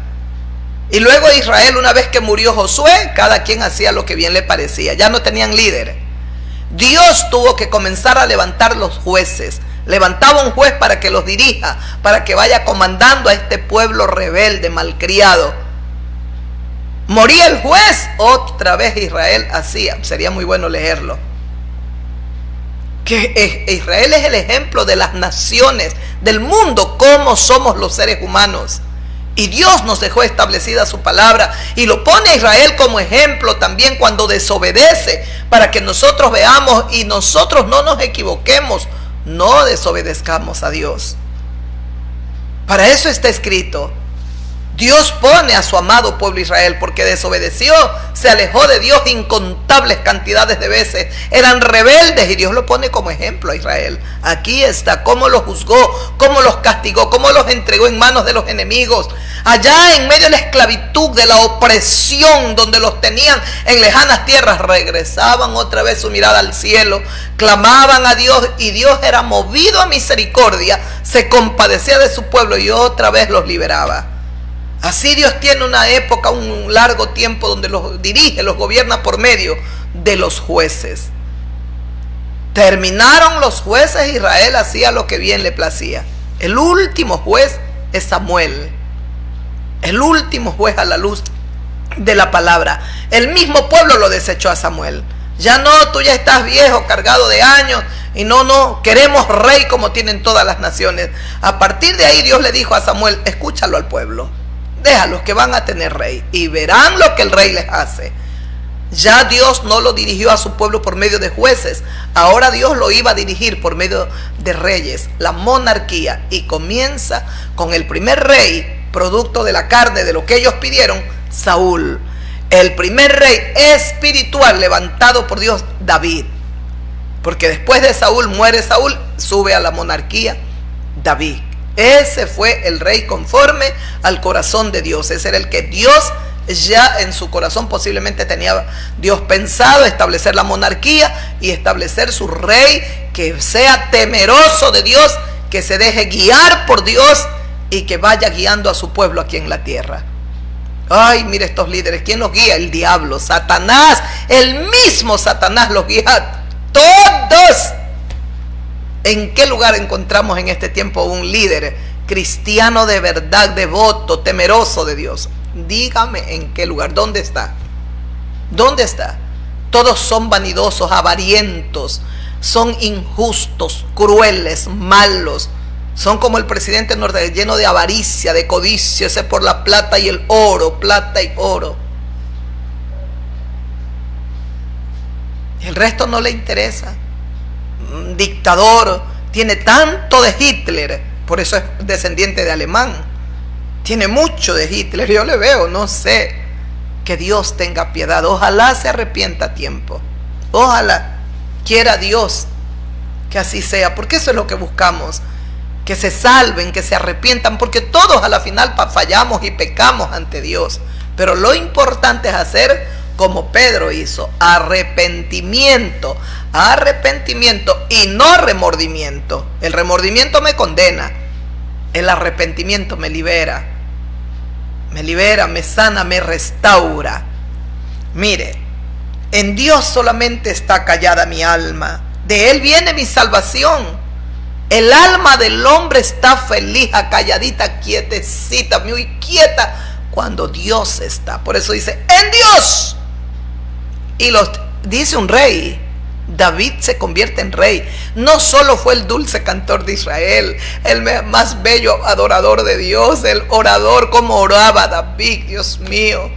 Y luego Israel, una vez que murió Josué, cada quien hacía lo que bien le parecía. Ya no tenían líder. Dios tuvo que comenzar a levantar los jueces. Levantaba un juez para que los dirija, para que vaya comandando a este pueblo rebelde, malcriado. Moría el juez, otra vez Israel hacía. Sería muy bueno leerlo. Que Israel es el ejemplo de las naciones del mundo, cómo somos los seres humanos. Y Dios nos dejó establecida su palabra y lo pone a Israel como ejemplo también cuando desobedece, para que nosotros veamos y nosotros no nos equivoquemos, no desobedezcamos a Dios. Para eso está escrito. Dios pone a su amado pueblo Israel porque desobedeció, se alejó de Dios incontables cantidades de veces, eran rebeldes y Dios lo pone como ejemplo a Israel. Aquí está cómo los juzgó, cómo los castigó, cómo los entregó en manos de los enemigos. Allá en medio de la esclavitud, de la opresión, donde los tenían en lejanas tierras, regresaban otra vez su mirada al cielo, clamaban a Dios y Dios era movido a misericordia, se compadecía de su pueblo y otra vez los liberaba. Así Dios tiene una época, un largo tiempo donde los dirige, los gobierna por medio de los jueces. Terminaron los jueces, Israel hacía lo que bien le placía. El último juez es Samuel. El último juez a la luz de la palabra. El mismo pueblo lo desechó a Samuel. Ya no, tú ya estás viejo, cargado de años. Y no, queremos rey como tienen todas las naciones. A partir de ahí Dios le dijo a Samuel, escúchalo al pueblo. Déjalos que van a tener rey y verán lo que el rey les hace. Ya Dios no lo dirigió a su pueblo por medio de jueces, ahora Dios lo iba a dirigir por medio de reyes, la monarquía, y comienza con el primer rey, producto de la carne, de lo que ellos pidieron, Saúl. El primer rey espiritual levantado por Dios, David, porque después de Saúl, muere Saúl, sube a la monarquía David. Ese fue el rey conforme al corazón de Dios. Ese era el que Dios ya en su corazón posiblemente tenía Dios pensado establecer la monarquía y establecer su rey que sea temeroso de Dios, que se deje guiar por Dios y que vaya guiando a su pueblo aquí en la tierra. Ay, mire estos líderes, ¿quién los guía? El diablo, Satanás, el mismo Satanás los guía todos. ¿En qué lugar encontramos en este tiempo un líder cristiano de verdad, devoto, temeroso de Dios? Dígame en qué lugar, ¿dónde está? ¿Dónde está? Todos son vanidosos, avarientos, son injustos, crueles, malos. Son como el presidente norte, lleno de avaricia, de codicia, ese por la plata y el oro, plata y oro. El resto no le interesa. Un dictador, tiene tanto de Hitler, por eso es descendiente de alemán. Tiene mucho de Hitler, yo le veo, no sé. Que Dios tenga piedad, ojalá se arrepienta a tiempo. Ojalá quiera Dios que así sea, porque eso es lo que buscamos. Que se salven, que se arrepientan, porque todos a la final fallamos y pecamos ante Dios. Pero lo importante es hacer como Pedro hizo, arrepentimiento, arrepentimiento y no remordimiento. El remordimiento me condena, el arrepentimiento me libera, me sana, me restaura. Mire, en Dios solamente está callada mi alma, de Él viene mi salvación. El alma del hombre está feliz, acalladita, quietecita, muy quieta, cuando Dios está. Por eso dice, en Dios. Y dice un rey, David se convierte en rey. No solo fue el dulce cantor de Israel, el más bello adorador de Dios, el orador, como oraba David, Dios mío.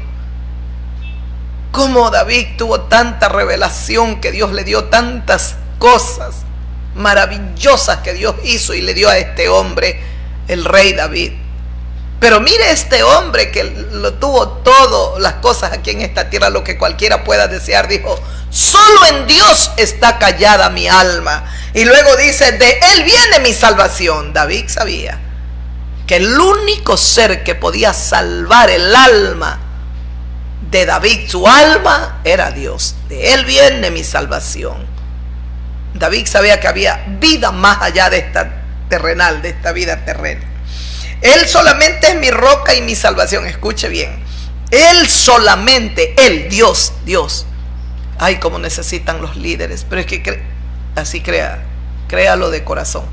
Como David tuvo tanta revelación, que Dios le dio tantas cosas maravillosas que Dios hizo y le dio a este hombre, el rey David. Pero mire este hombre que lo tuvo todo, las cosas aquí en esta tierra, lo que cualquiera pueda desear, dijo, solo en Dios está callada mi alma. Y luego dice, de Él viene mi salvación. David sabía que el único ser que podía salvar el alma de David, su alma, era Dios. De Él viene mi salvación. David sabía que había vida más allá de esta terrenal, de esta vida terrena. Él solamente es mi roca y mi salvación. Escuche bien. Él solamente, Él, Dios. Ay, cómo necesitan los líderes. Pero es que así créalo de corazón.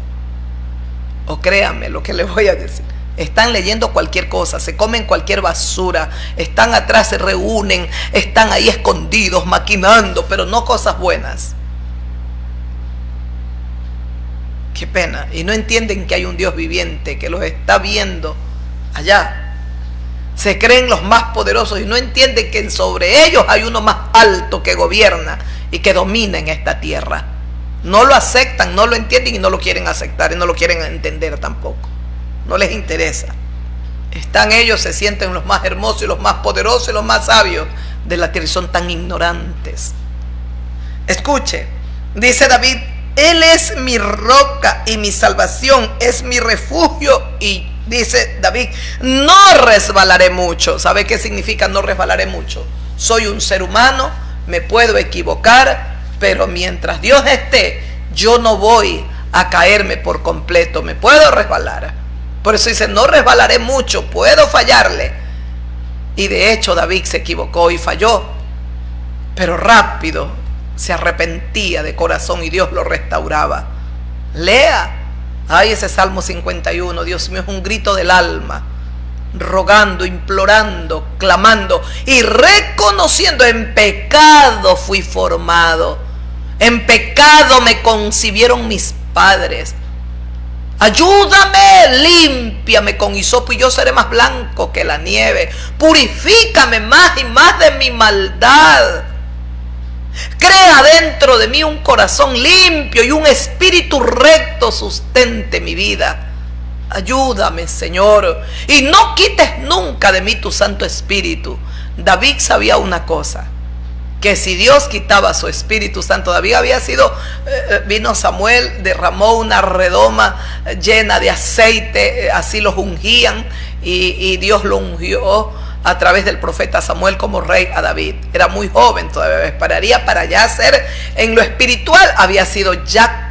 O créame lo que les voy a decir. Están leyendo cualquier cosa, se comen cualquier basura, están atrás, se reúnen, están ahí escondidos, maquinando, pero no cosas buenas. Qué pena. Y no entienden que hay un Dios viviente que los está viendo allá. Se creen los más poderosos y no entienden que sobre ellos hay uno más alto que gobierna y que domina en esta tierra. No lo aceptan, no lo entienden y no lo quieren aceptar y no lo quieren entender tampoco. No les interesa. Están ellos, se sienten los más hermosos y los más poderosos y los más sabios de la tierra y son tan ignorantes. Escuche, dice David, Él es mi roca y mi salvación, es mi refugio. Y dice David, no resbalaré mucho. ¿Sabe qué significa no resbalaré mucho? Soy un ser humano, me puedo equivocar, pero mientras Dios esté, yo no voy a caerme por completo, me puedo resbalar. Por eso dice, no resbalaré mucho, puedo fallarle. Y de hecho David se equivocó y falló, pero rápido se arrepentía de corazón y Dios lo restauraba. Lea, ay, ese Salmo 51, Dios mío, es un grito del alma, rogando, implorando, clamando y reconociendo, en pecado fui formado, en pecado me concibieron mis padres. Ayúdame, límpiame con hisopo y yo seré más blanco que la nieve. Purifícame más y más de mi maldad. Crea dentro de mí un corazón limpio y un espíritu recto sustente mi vida. Ayúdame, Señor, y no quites nunca de mí tu Santo Espíritu. David sabía una cosa, que si Dios quitaba su Espíritu Santo, David había sido, vino Samuel, derramó una redoma llena de aceite, así los ungían, y Dios lo ungió a través del profeta Samuel como rey a David. Era muy joven todavía, esperaría para ya ser en lo espiritual, había sido ya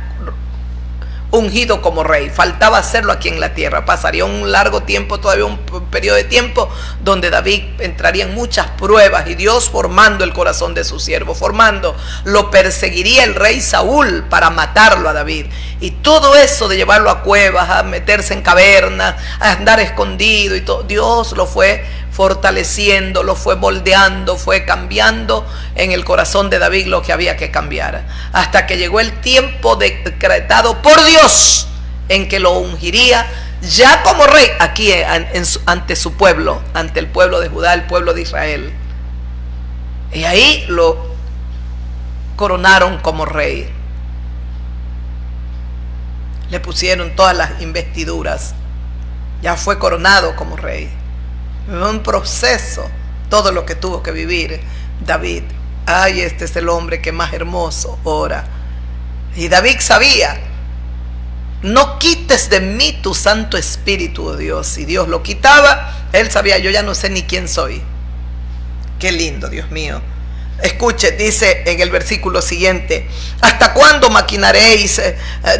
ungido como rey, faltaba hacerlo aquí en la tierra. Pasaría un largo tiempo, todavía un periodo de tiempo donde David entraría en muchas pruebas, y Dios formando el corazón de su siervo, formando, lo perseguiría el rey Saúl para matarlo a David, y todo eso de llevarlo a cuevas, a meterse en cavernas, a andar escondido y todo, Dios lo fue fortaleciendo, lo fue moldeando, fue cambiando en el corazón de David lo que había que cambiar, hasta que llegó el tiempo decretado por Dios en que lo ungiría ya como rey aquí ante su pueblo, ante el pueblo de Judá, el pueblo de Israel. Y ahí lo coronaron como rey, le pusieron todas las investiduras, ya fue coronado como rey. Un proceso, todo lo que tuvo que vivir David. Ay, este es el hombre que más hermoso ora. Y David sabía, no quites de mí tu Santo Espíritu, oh Dios. Si Dios lo quitaba, él sabía, yo ya no sé ni quién soy. Qué lindo, Dios mío. Escuche, dice en el versículo siguiente: ¿hasta cuándo maquinaréis?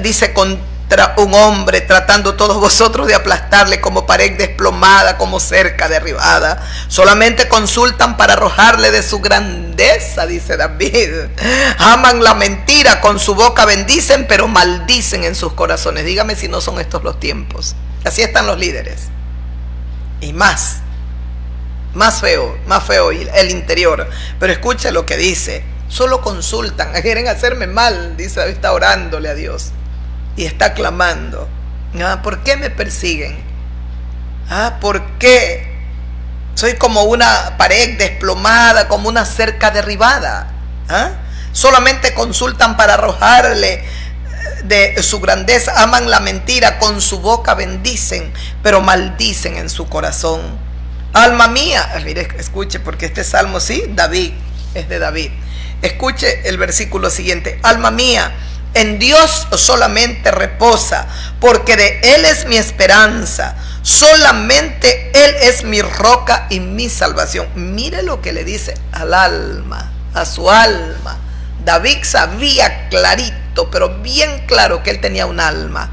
Dice, contra un hombre, tratando todos vosotros de aplastarle como pared desplomada, como cerca derribada. Solamente consultan para arrojarle de su grandeza, dice David. Aman la mentira, con su boca bendicen, pero maldicen en sus corazones. Dígame si no son estos los tiempos. Así están los líderes. Y más feo el interior. Pero escucha lo que dice: solo consultan, quieren hacerme mal, dice David, está orándole a Dios y está clamando. ¿Por qué me persiguen? ¿Por qué soy como una pared desplomada, como una cerca derribada? Solamente consultan para arrojarle de su grandeza, aman la mentira, con su boca bendicen, pero maldicen en su corazón. Alma mía, mire, escuche, porque este salmo, sí, David, es de David. Escuche el versículo siguiente: alma mía, en Dios solamente reposa, porque de Él es mi esperanza. Solamente Él es mi roca y mi salvación. Mire lo que le dice al alma, a su alma. David sabía clarito, pero bien claro, que él tenía un alma.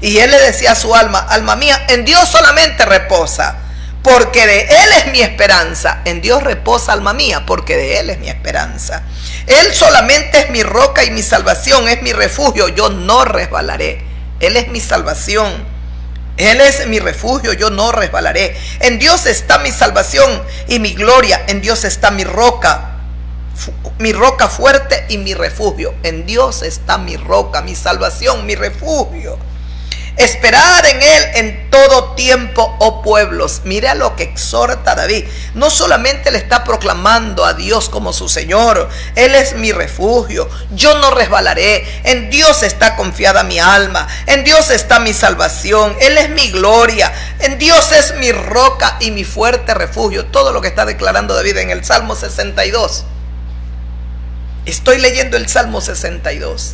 Y él le decía a su alma: alma mía, en Dios solamente reposa, porque de Él es mi esperanza. En Dios reposa, alma mía, porque de Él es mi esperanza. Él solamente es mi roca y mi salvación, es mi refugio, yo no resbalaré. Él es mi salvación, Él es mi refugio, yo no resbalaré. En Dios está mi salvación y mi gloria, en Dios está mi roca fuerte y mi refugio. En Dios está mi roca, mi salvación, mi refugio. Esperad en Él en todo tiempo, oh pueblos. Mira lo que exhorta David. No solamente le está proclamando a Dios como su Señor: Él es mi refugio, yo no resbalaré. En Dios está confiada mi alma, en Dios está mi salvación, Él es mi gloria, en Dios es mi roca y mi fuerte refugio. Todo lo que está declarando David en el Salmo 62. Estoy leyendo el Salmo 62.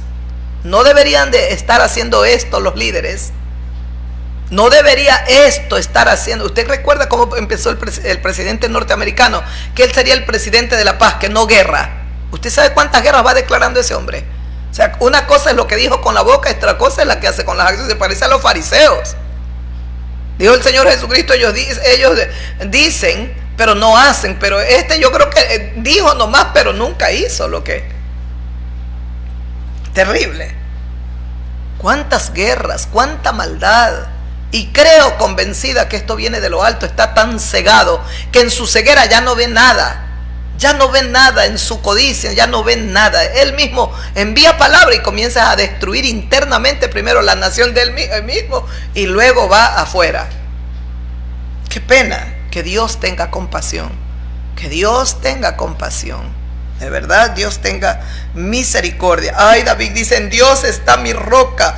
No deberían de estar haciendo esto los líderes. No debería esto estar haciendo. Usted recuerda cómo empezó el presidente norteamericano, que él sería el presidente de la paz, que no guerra. ¿Usted sabe cuántas guerras va declarando ese hombre? O sea, una cosa es lo que dijo con la boca, otra cosa es la que hace con las acciones. Se parece a los fariseos. Dijo el Señor Jesucristo: ellos dicen, pero no hacen. Pero yo creo que dijo nomás, pero nunca hizo lo que... Terrible. Cuántas guerras, cuánta maldad. Y creo convencida que esto viene de lo alto. Está tan cegado que en su ceguera ya no ve nada. Ya no ven nada, en su codicia ya no ven nada. Él mismo envía palabra y comienza a destruir internamente primero la nación de él mismo y luego va afuera. Qué pena. Que Dios tenga compasión. Que Dios tenga compasión. De verdad, Dios tenga misericordia. Ay, David dice, en Dios está mi roca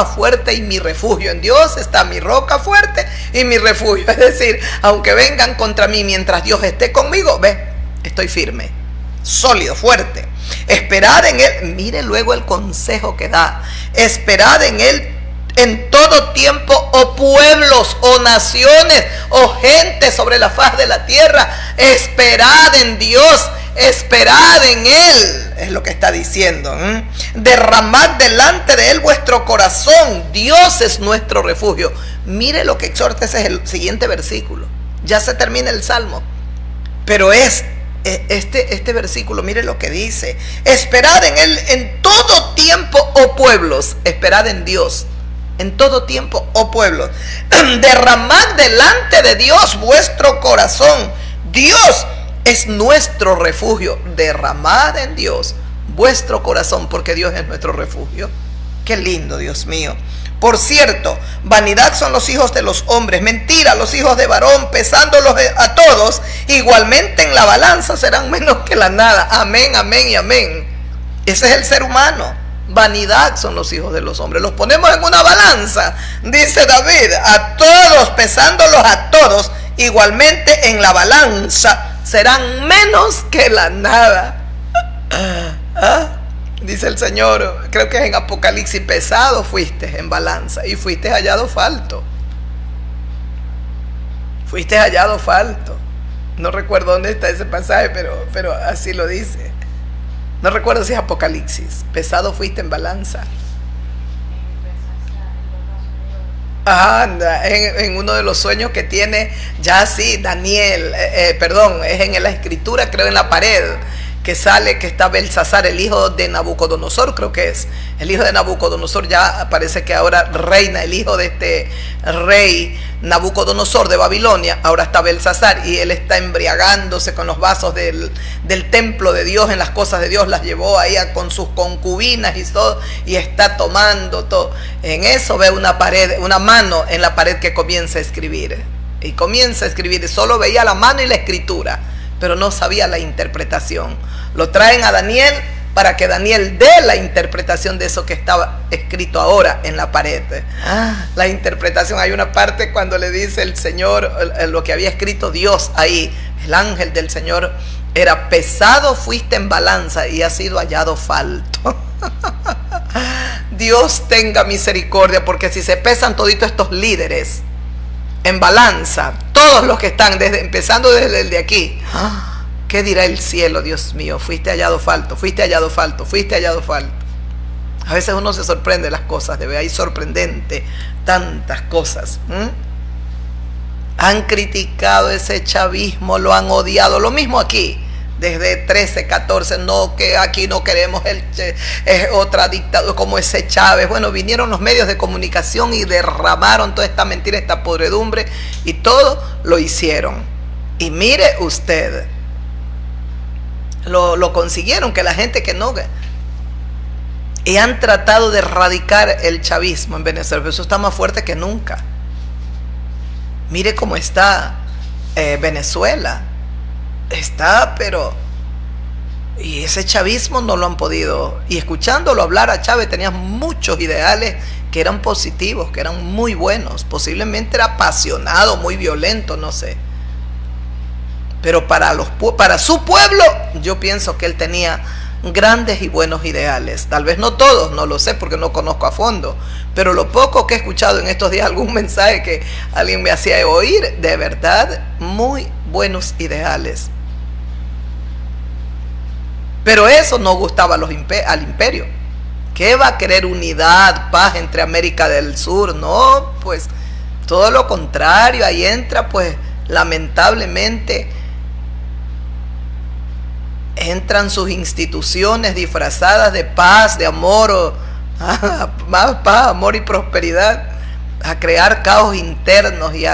fuerte y mi refugio. En Dios está mi roca fuerte y mi refugio. Es decir, aunque vengan contra mí, mientras Dios esté conmigo, ve, estoy firme, sólido, fuerte. Esperad en Él. Mire luego el consejo que da. Esperad en Él en todo tiempo, oh pueblos, oh naciones, oh gente sobre la faz de la tierra. Esperad en Dios, esperad en Él, es lo que está diciendo. Derramad delante de Él vuestro corazón. Dios es nuestro refugio. Mire lo que exhorta, ese es el siguiente versículo. Ya se termina el salmo, pero es este versículo. Mire lo que dice: esperad en Él en todo tiempo, oh pueblos. Esperad en Dios en todo tiempo, oh pueblos. Derramad delante de Dios vuestro corazón. Dios es nuestro refugio. Derramad en Dios vuestro corazón, porque Dios es nuestro refugio. Qué lindo, Dios mío. Por cierto, vanidad son los hijos de los hombres, mentira los hijos de varón, pesándolos a todos, igualmente en la balanza serán menos que la nada. Amén, amén y amén. Ese es el ser humano. Vanidad son los hijos de los hombres. Los ponemos en una balanza, dice David, a todos, pesándolos a todos, igualmente en la balanza serán menos que la nada. Dice el Señor, creo que es en Apocalipsis, pesado fuiste en balanza y fuiste hallado falto. Fuiste hallado falto. No recuerdo dónde está ese pasaje, pero así lo dice. No recuerdo si es Apocalipsis. Pesado fuiste en balanza. Anda, en uno de los sueños que tiene ya así Daniel, es en la escritura, creo en la pared, que sale que está Belsasar, el hijo de Nabucodonosor, creo que es. El hijo de Nabucodonosor ya parece que ahora reina, el hijo de este rey Nabucodonosor de Babilonia, ahora está Belsasar y él está embriagándose con los vasos del templo de Dios, en las cosas de Dios, las llevó ahí con sus concubinas y todo, y está tomando todo. En eso ve una pared, una mano en la pared que comienza a escribir, y comienza a escribir, solo veía la mano y la escritura, pero no sabía la interpretación. Lo traen a Daniel para que Daniel dé la interpretación de eso que estaba escrito ahora en la pared. La interpretación, hay una parte cuando le dice el Señor lo que había escrito Dios ahí, el ángel del Señor, era: pesado fuiste en balanza y has sido hallado falto. Dios tenga misericordia, porque si se pesan toditos estos líderes en balanza, todos los que están empezando desde el de aquí, ¿qué dirá el cielo? Dios mío, fuiste hallado falto, fuiste hallado falto, fuiste hallado falto. A veces uno se sorprende de las cosas, de ver ahí sorprendente tantas cosas. Han criticado ese chavismo, lo han odiado, lo mismo aquí. Desde 13, 14, no, que aquí no queremos otra dictadura como ese Chávez. Bueno, vinieron los medios de comunicación y derramaron toda esta mentira, esta podredumbre, y todo lo hicieron. Y mire usted, lo consiguieron, que la gente que no... Y han tratado de erradicar el chavismo en Venezuela, pero eso está más fuerte que nunca. Mire cómo está Venezuela. Está, pero... Y ese chavismo no lo han podido... Y escuchándolo hablar a Chávez, tenía muchos ideales que eran positivos, que eran muy buenos. Posiblemente era apasionado, muy violento, no sé. Pero para su pueblo, yo pienso que él tenía grandes y buenos ideales. Tal vez no todos, no lo sé porque no conozco a fondo, pero lo poco que he escuchado en estos días, algún mensaje que alguien me hacía oír, de verdad, muy buenos ideales. Pero eso no gustaba al imperio. ¿Qué va a querer unidad, paz entre América del Sur? No, pues todo lo contrario. Ahí entra, pues lamentablemente, entran sus instituciones disfrazadas de paz, de amor, más paz, amor y prosperidad, a crear caos internos y a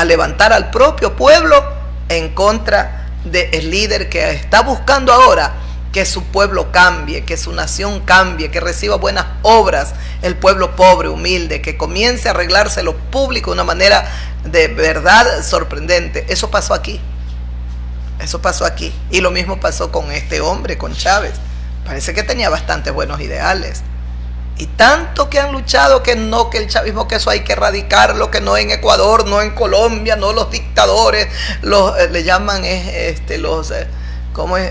levantar al propio pueblo en contra del líder que está buscando ahora que su pueblo cambie, que su nación cambie, que reciba buenas obras, el pueblo pobre, humilde, que comience a arreglarse lo público de una manera de verdad sorprendente. Eso pasó aquí. Eso pasó aquí. Y lo mismo pasó con este hombre, con Chávez. Parece que tenía bastantes buenos ideales. Y tanto que han luchado que no, que el chavismo, que eso hay que erradicarlo, que no en Ecuador, no en Colombia, no los dictadores, le llaman ¿cómo es?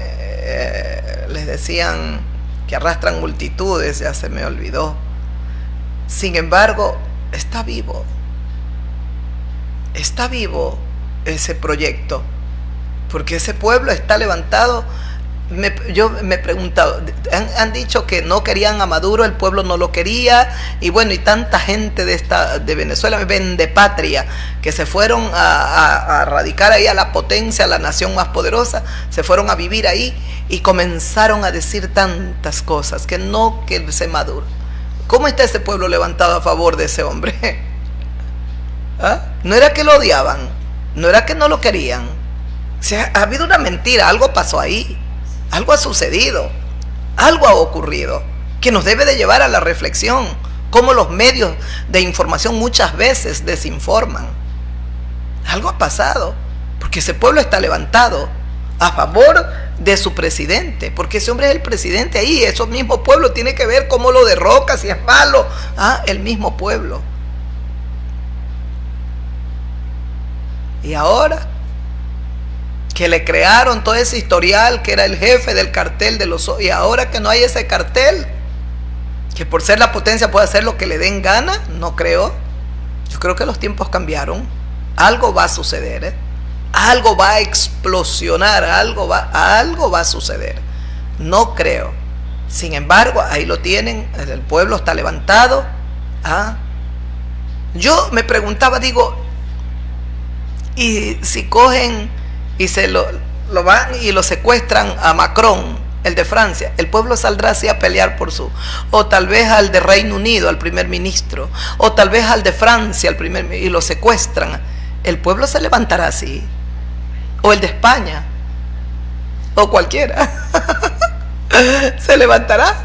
Les decían que arrastran multitudes, ya se me olvidó. Sin embargo, está vivo ese proyecto, porque ese pueblo está levantado. Yo me he preguntado, han dicho que no querían a Maduro, el pueblo no lo quería, y bueno, y tanta gente de Venezuela, vende patria, que se fueron a radicar ahí a la potencia, a la nación más poderosa, se fueron a vivir ahí y comenzaron a decir tantas cosas, que se Maduro. ¿Cómo está ese pueblo levantado a favor de ese hombre? ¿Ah? No era que lo odiaban, no era que no lo querían. O sea, ha habido una mentira, algo pasó ahí. Algo ha sucedido, algo ha ocurrido, que nos debe de llevar a la reflexión, cómo los medios de información muchas veces desinforman. Algo ha pasado, porque ese pueblo está levantado a favor de su presidente, porque ese hombre es el presidente ahí, esos mismos pueblos tienen que ver cómo lo derroca, si es malo, el mismo pueblo. Y ahora que le crearon todo ese historial, que era el jefe del cartel y ahora que no hay ese cartel, que por ser la potencia puede hacer lo que le den gana, no creo. Yo creo que los tiempos cambiaron. Algo va a suceder, algo va a explosionar, algo va a suceder. No creo. Sin embargo, ahí lo tienen, el pueblo está levantado. Yo me preguntaba, digo, y si cogen y se lo van y lo secuestran a Macron, el de Francia, el pueblo saldrá así a pelear por o tal vez al de Reino Unido, al primer ministro, o tal vez al de Francia, y lo secuestran, el pueblo se levantará así, o el de España, o cualquiera, se levantará,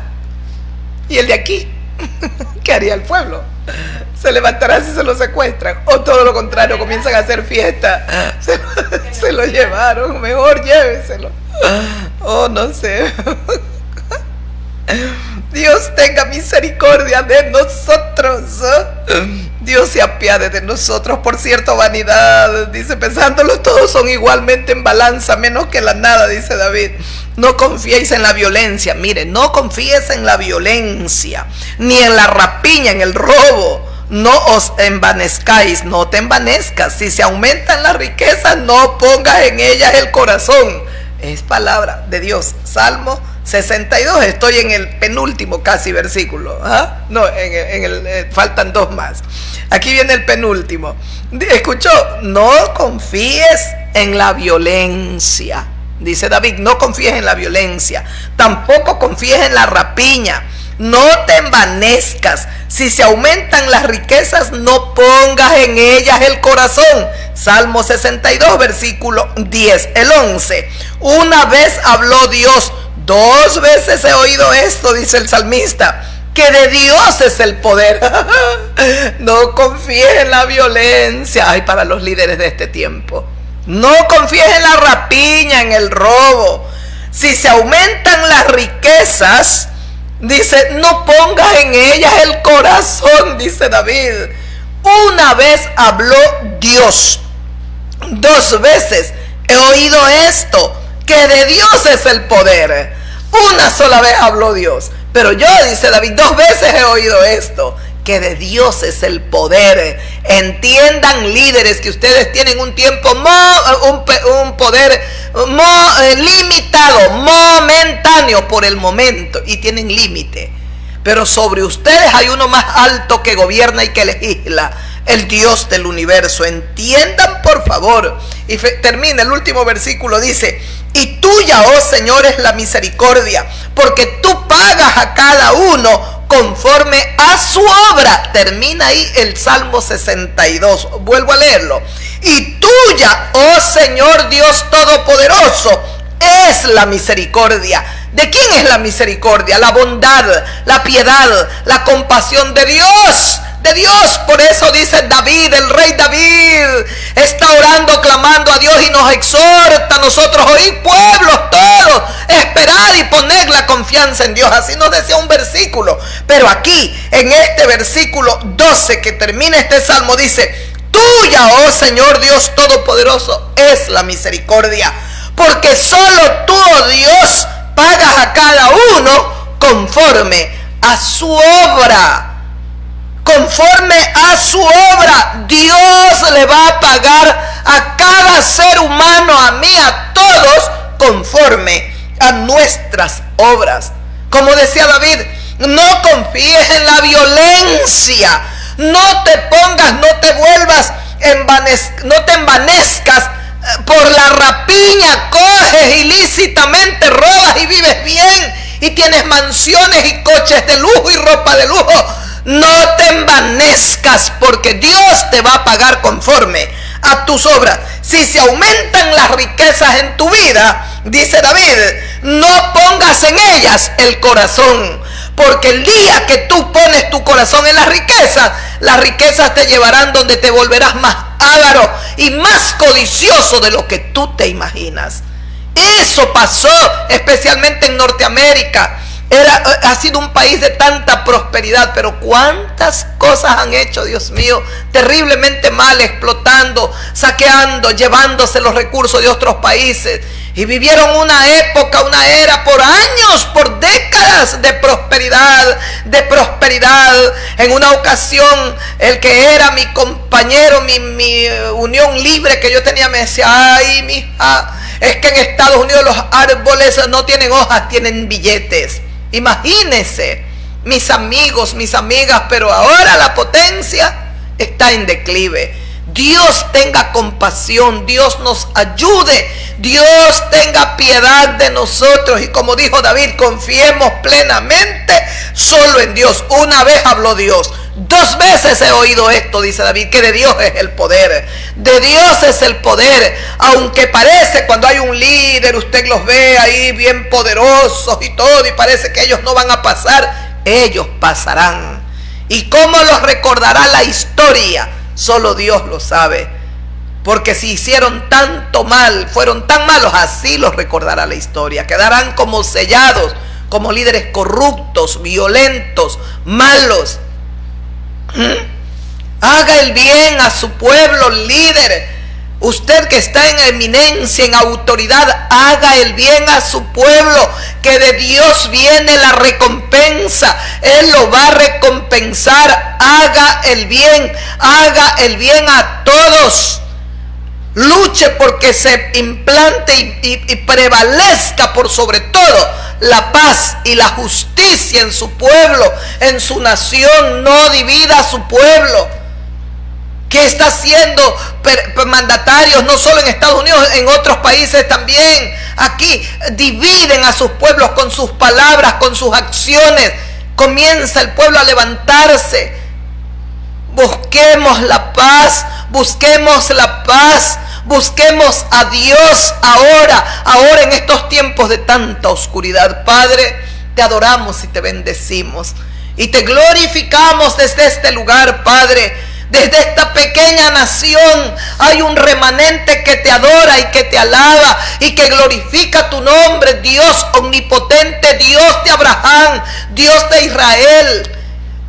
y el de aquí, ¿qué haría el pueblo? Se levantará si se lo secuestran, o todo lo contrario, comienzan a hacer fiesta, se lo llevaron, mejor llévenselo, no sé. Dios tenga misericordia de nosotros, Dios se apiade de nosotros. Por cierto, vanidad, dice, pensándolo todos son igualmente en balanza, menos que la nada, dice David. No confiéis en la violencia, mire, no confíes en la violencia, ni en la rapiña, en el robo. No os envanezcáis, no te envanezcas. Si se aumentan las riquezas, no pongas en ellas el corazón. Es palabra de Dios. Salmo 62, estoy en el penúltimo casi versículo. No, faltan dos más. Aquí viene el penúltimo. Escuchó, no confíes en la violencia. Dice David, no confíes en la violencia. Tampoco confíes en la rapiña. No te envanezcas. Si se aumentan las riquezas, no pongas en ellas el corazón. Salmo 62, versículo 10. El 11. Una vez habló Dios, 2 veces he oído esto, dice el salmista, que de Dios es el poder. No confíes en la violencia. Ay, para los líderes de este tiempo. No confíes en la rapiña, en el robo. Si se aumentan las riquezas, dice, no pongas en ellas el corazón, dice David. Una vez habló Dios, 2 veces he oído esto, que de Dios es el poder. Una sola vez habló Dios, pero yo, dice David, 2 veces he oído esto, que de Dios es el poder. Entiendan, líderes, que ustedes tienen un tiempo, un poder limitado, momentáneo por el momento, y tienen límite. Pero sobre ustedes hay uno más alto que gobierna y que legisla, el Dios del universo. Entiendan, por favor. Y termina el último versículo, dice, y tuya, oh Señor, es la misericordia, porque tú pagas a cada uno conforme a su obra. Termina ahí el Salmo 62. Vuelvo a leerlo. Y tuya, oh Señor Dios Todopoderoso, es la misericordia. ¿De quién es la misericordia? La bondad, la piedad, la compasión de Dios. De Dios. Por eso dice David, el rey David está orando, clamando a Dios y nos exhorta a nosotros: oíd pueblos todos, esperad y poned la confianza en Dios. Así nos decía un versículo. Pero aquí, en este versículo 12 que termina este salmo, dice: tuya, oh Señor Dios Todopoderoso, es la misericordia, porque solo tú, oh Dios, pagas a cada uno conforme a su obra. Conforme a su obra, Dios le va a pagar a cada ser humano, a mí, a todos, conforme a nuestras obras. Como decía David, no confíes en la violencia, no te pongas, no te vuelvas, no te envanezcas por la rapiña. Coges ilícitamente, robas y vives bien y tienes mansiones y coches de lujo y ropa de lujo. No te envanezcas, porque Dios te va a pagar conforme a tus obras. Si se aumentan las riquezas en tu vida, dice David, no pongas en ellas el corazón, porque el día que tú pones tu corazón en las riquezas te llevarán donde te volverás más avaro y más codicioso de lo que tú te imaginas. Eso pasó especialmente en Norteamérica. Ha sido un país de tanta prosperidad, pero cuántas cosas han hecho, Dios mío, terriblemente mal, explotando, saqueando, llevándose los recursos de otros países. Y vivieron una época, una era, por años, por décadas de prosperidad, En una ocasión, el que era mi compañero, mi unión libre que yo tenía, me decía: ay, mija, es que en Estados Unidos los árboles no tienen hojas, tienen billetes. Imagínense, mis amigos, mis amigas, pero ahora la potencia está en declive. Dios tenga compasión, Dios nos ayude, Dios tenga piedad de nosotros. Y como dijo David, confiemos plenamente solo en Dios. Una vez habló Dios, 2 veces he oído esto, dice David, que de Dios es el poder. De Dios es el poder. Aunque parece, cuando hay un líder, usted los ve ahí bien poderosos y todo, y parece que ellos no van a pasar, ellos pasarán. ¿Y cómo los recordará la historia? Solo Dios lo sabe. Porque si hicieron tanto mal, fueron tan malos, así los recordará la historia. Quedarán como sellados, como líderes corruptos, violentos, malos. Haga el bien a su pueblo, líder. Usted que está en eminencia, en autoridad, haga el bien a su pueblo, que de Dios viene la recompensa. Él lo va a recompensar. Haga el bien a todos. Luche porque se implante y prevalezca por sobre todo la paz y la justicia en su pueblo, en su nación. No divida a su pueblo. ¿Qué está haciendo mandatarios, no solo en Estados Unidos, en otros países también? Aquí dividen a sus pueblos con sus palabras, con sus acciones. Comienza el pueblo a levantarse. Busquemos la paz, busquemos la paz, busquemos a Dios ahora en estos tiempos de tanta oscuridad. Padre, te adoramos y te bendecimos y te glorificamos desde este lugar, Padre. Desde esta pequeña nación hay un remanente que te adora y que te alaba y que glorifica tu nombre, Dios omnipotente, Dios de Abraham, Dios de Israel.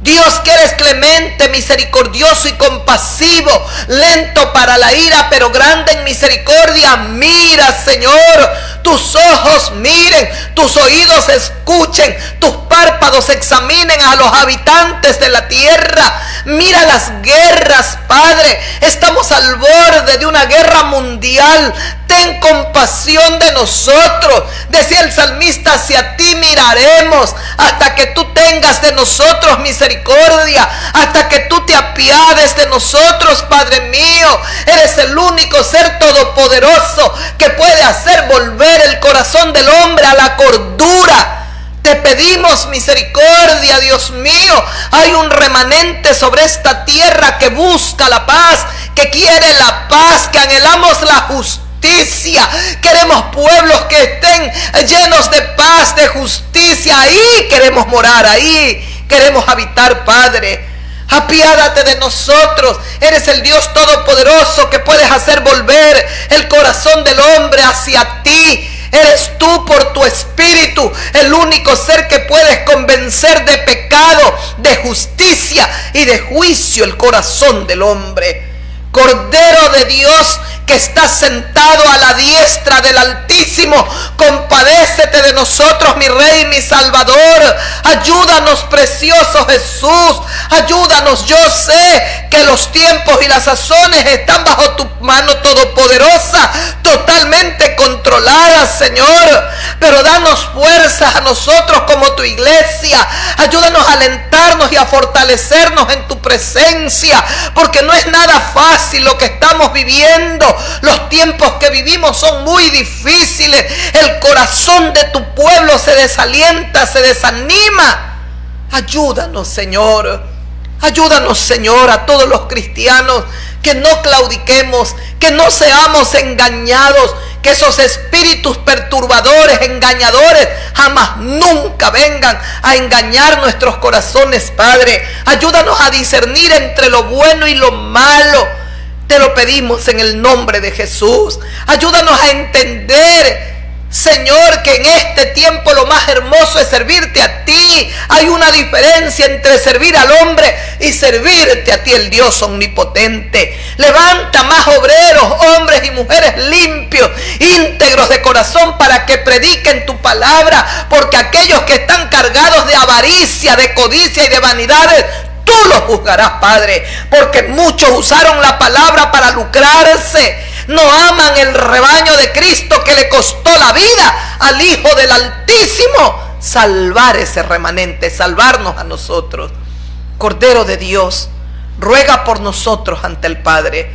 Dios que eres clemente, misericordioso y compasivo, lento para la ira, pero grande en misericordia. Mira, Señor, tus ojos miren, tus oídos escuchen, tus párpados examinen a los habitantes de la tierra. Mira las guerras, Padre. Estamos al borde de una guerra mundial. Ten compasión de nosotros. Decía el salmista: hacia ti miraremos hasta que tú tengas de nosotros misericordia, hasta que tú te apiades de nosotros, Padre mío. Eres el único ser todopoderoso que puede hacer volver el corazón del hombre a la cordura. Te pedimos misericordia, Dios mío. Hay un remanente sobre esta tierra que busca la paz, que quiere la paz, que anhelamos la justicia, justicia. Queremos pueblos que estén llenos de paz, de justicia. Ahí queremos morar, ahí queremos habitar, Padre. Apiádate de nosotros. Eres el Dios todopoderoso que puedes hacer volver el corazón del hombre hacia ti. Eres tú por tu espíritu el único ser que puedes convencer de pecado, de justicia y de juicio el corazón del hombre. Cordero de Dios que estás sentado a la diestra del Altísimo, compadécete de nosotros, mi Rey, mi Salvador. Ayúdanos, precioso Jesús. Ayúdanos. Yo sé que los tiempos y las sazones están bajo tu mano todopoderosa, totalmente controlada, Señor. Pero danos fuerzas a nosotros como tu iglesia. Ayúdanos a alentarnos y a fortalecernos en tu presencia, porque no es nada fácil lo que estamos viviendo. Los tiempos que vivimos son muy difíciles. El corazón de tu pueblo se desalienta, se desanima. Ayúdanos, Señor. Ayúdanos, Señor, a todos los cristianos, que no claudiquemos, que no seamos engañados, que esos espíritus perturbadores, engañadores, jamás nunca vengan a engañar nuestros corazones, Padre. Ayúdanos a discernir entre lo bueno y lo malo. Te lo pedimos en el nombre de Jesús. Ayúdanos a entender, Señor, que en este tiempo lo más hermoso es servirte a ti. Hay una diferencia entre servir al hombre y servirte a ti, el Dios omnipotente. Levanta más obreros, hombres y mujeres limpios, íntegros de corazón, para que prediquen tu palabra, porque aquellos que están cargados de avaricia, de codicia y de vanidades, tú los juzgarás, Padre, porque muchos usaron la palabra para lucrarse. No aman el rebaño de Cristo, que le costó la vida al Hijo del Altísimo salvar ese remanente, salvarnos a nosotros. Cordero de Dios, ruega por nosotros ante el Padre,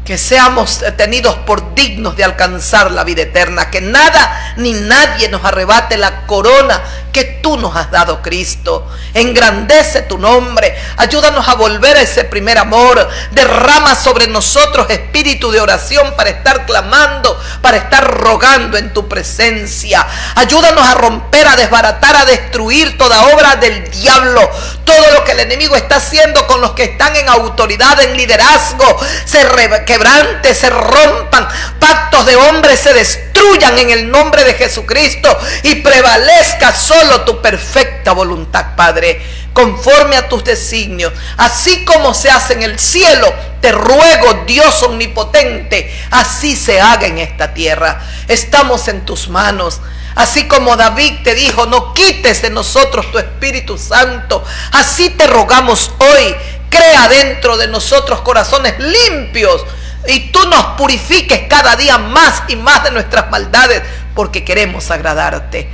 que seamos tenidos por dignos de alcanzar la vida eterna, que nada ni nadie nos arrebate la corona que tú nos has dado, Cristo. Engrandece tu nombre, ayúdanos a volver a ese primer amor. Derrama sobre nosotros espíritu de oración para estar clamando, para estar rogando en tu presencia. Ayúdanos a romper, a desbaratar, a destruir toda obra del diablo. Todo lo que el enemigo está haciendo con los que están en autoridad, en liderazgo, se quebrante, se rompan. Pactos de hombres se destruyan en el nombre de Jesucristo y prevalezca solo tu perfecta voluntad, Padre, conforme a tus designios, así como se hace en el cielo. Te ruego, Dios omnipotente, así se haga en esta tierra. Estamos en tus manos. Así como David te dijo, no quites de nosotros tu Espíritu Santo, así te rogamos hoy. Crea dentro de nosotros corazones limpios y tú nos purifiques cada día más y más de nuestras maldades, porque queremos agradarte.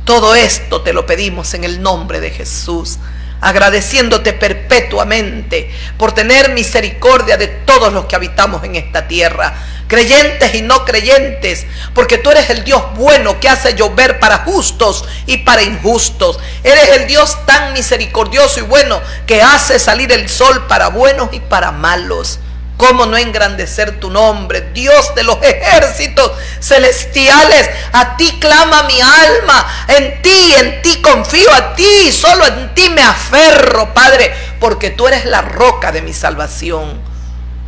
Todo esto te lo pedimos en el nombre de Jesús, agradeciéndote perpetuamente por tener misericordia de todos los que habitamos en esta tierra, creyentes y no creyentes, porque tú eres el Dios bueno que hace llover para justos y para injustos. Eres el Dios tan misericordioso y bueno que hace salir el sol para buenos y para malos. ¿Cómo no engrandecer tu nombre, Dios de los ejércitos celestiales? A ti clama mi alma, en ti confío, a ti, solo en ti me aferro, Padre, porque tú eres la roca de mi salvación.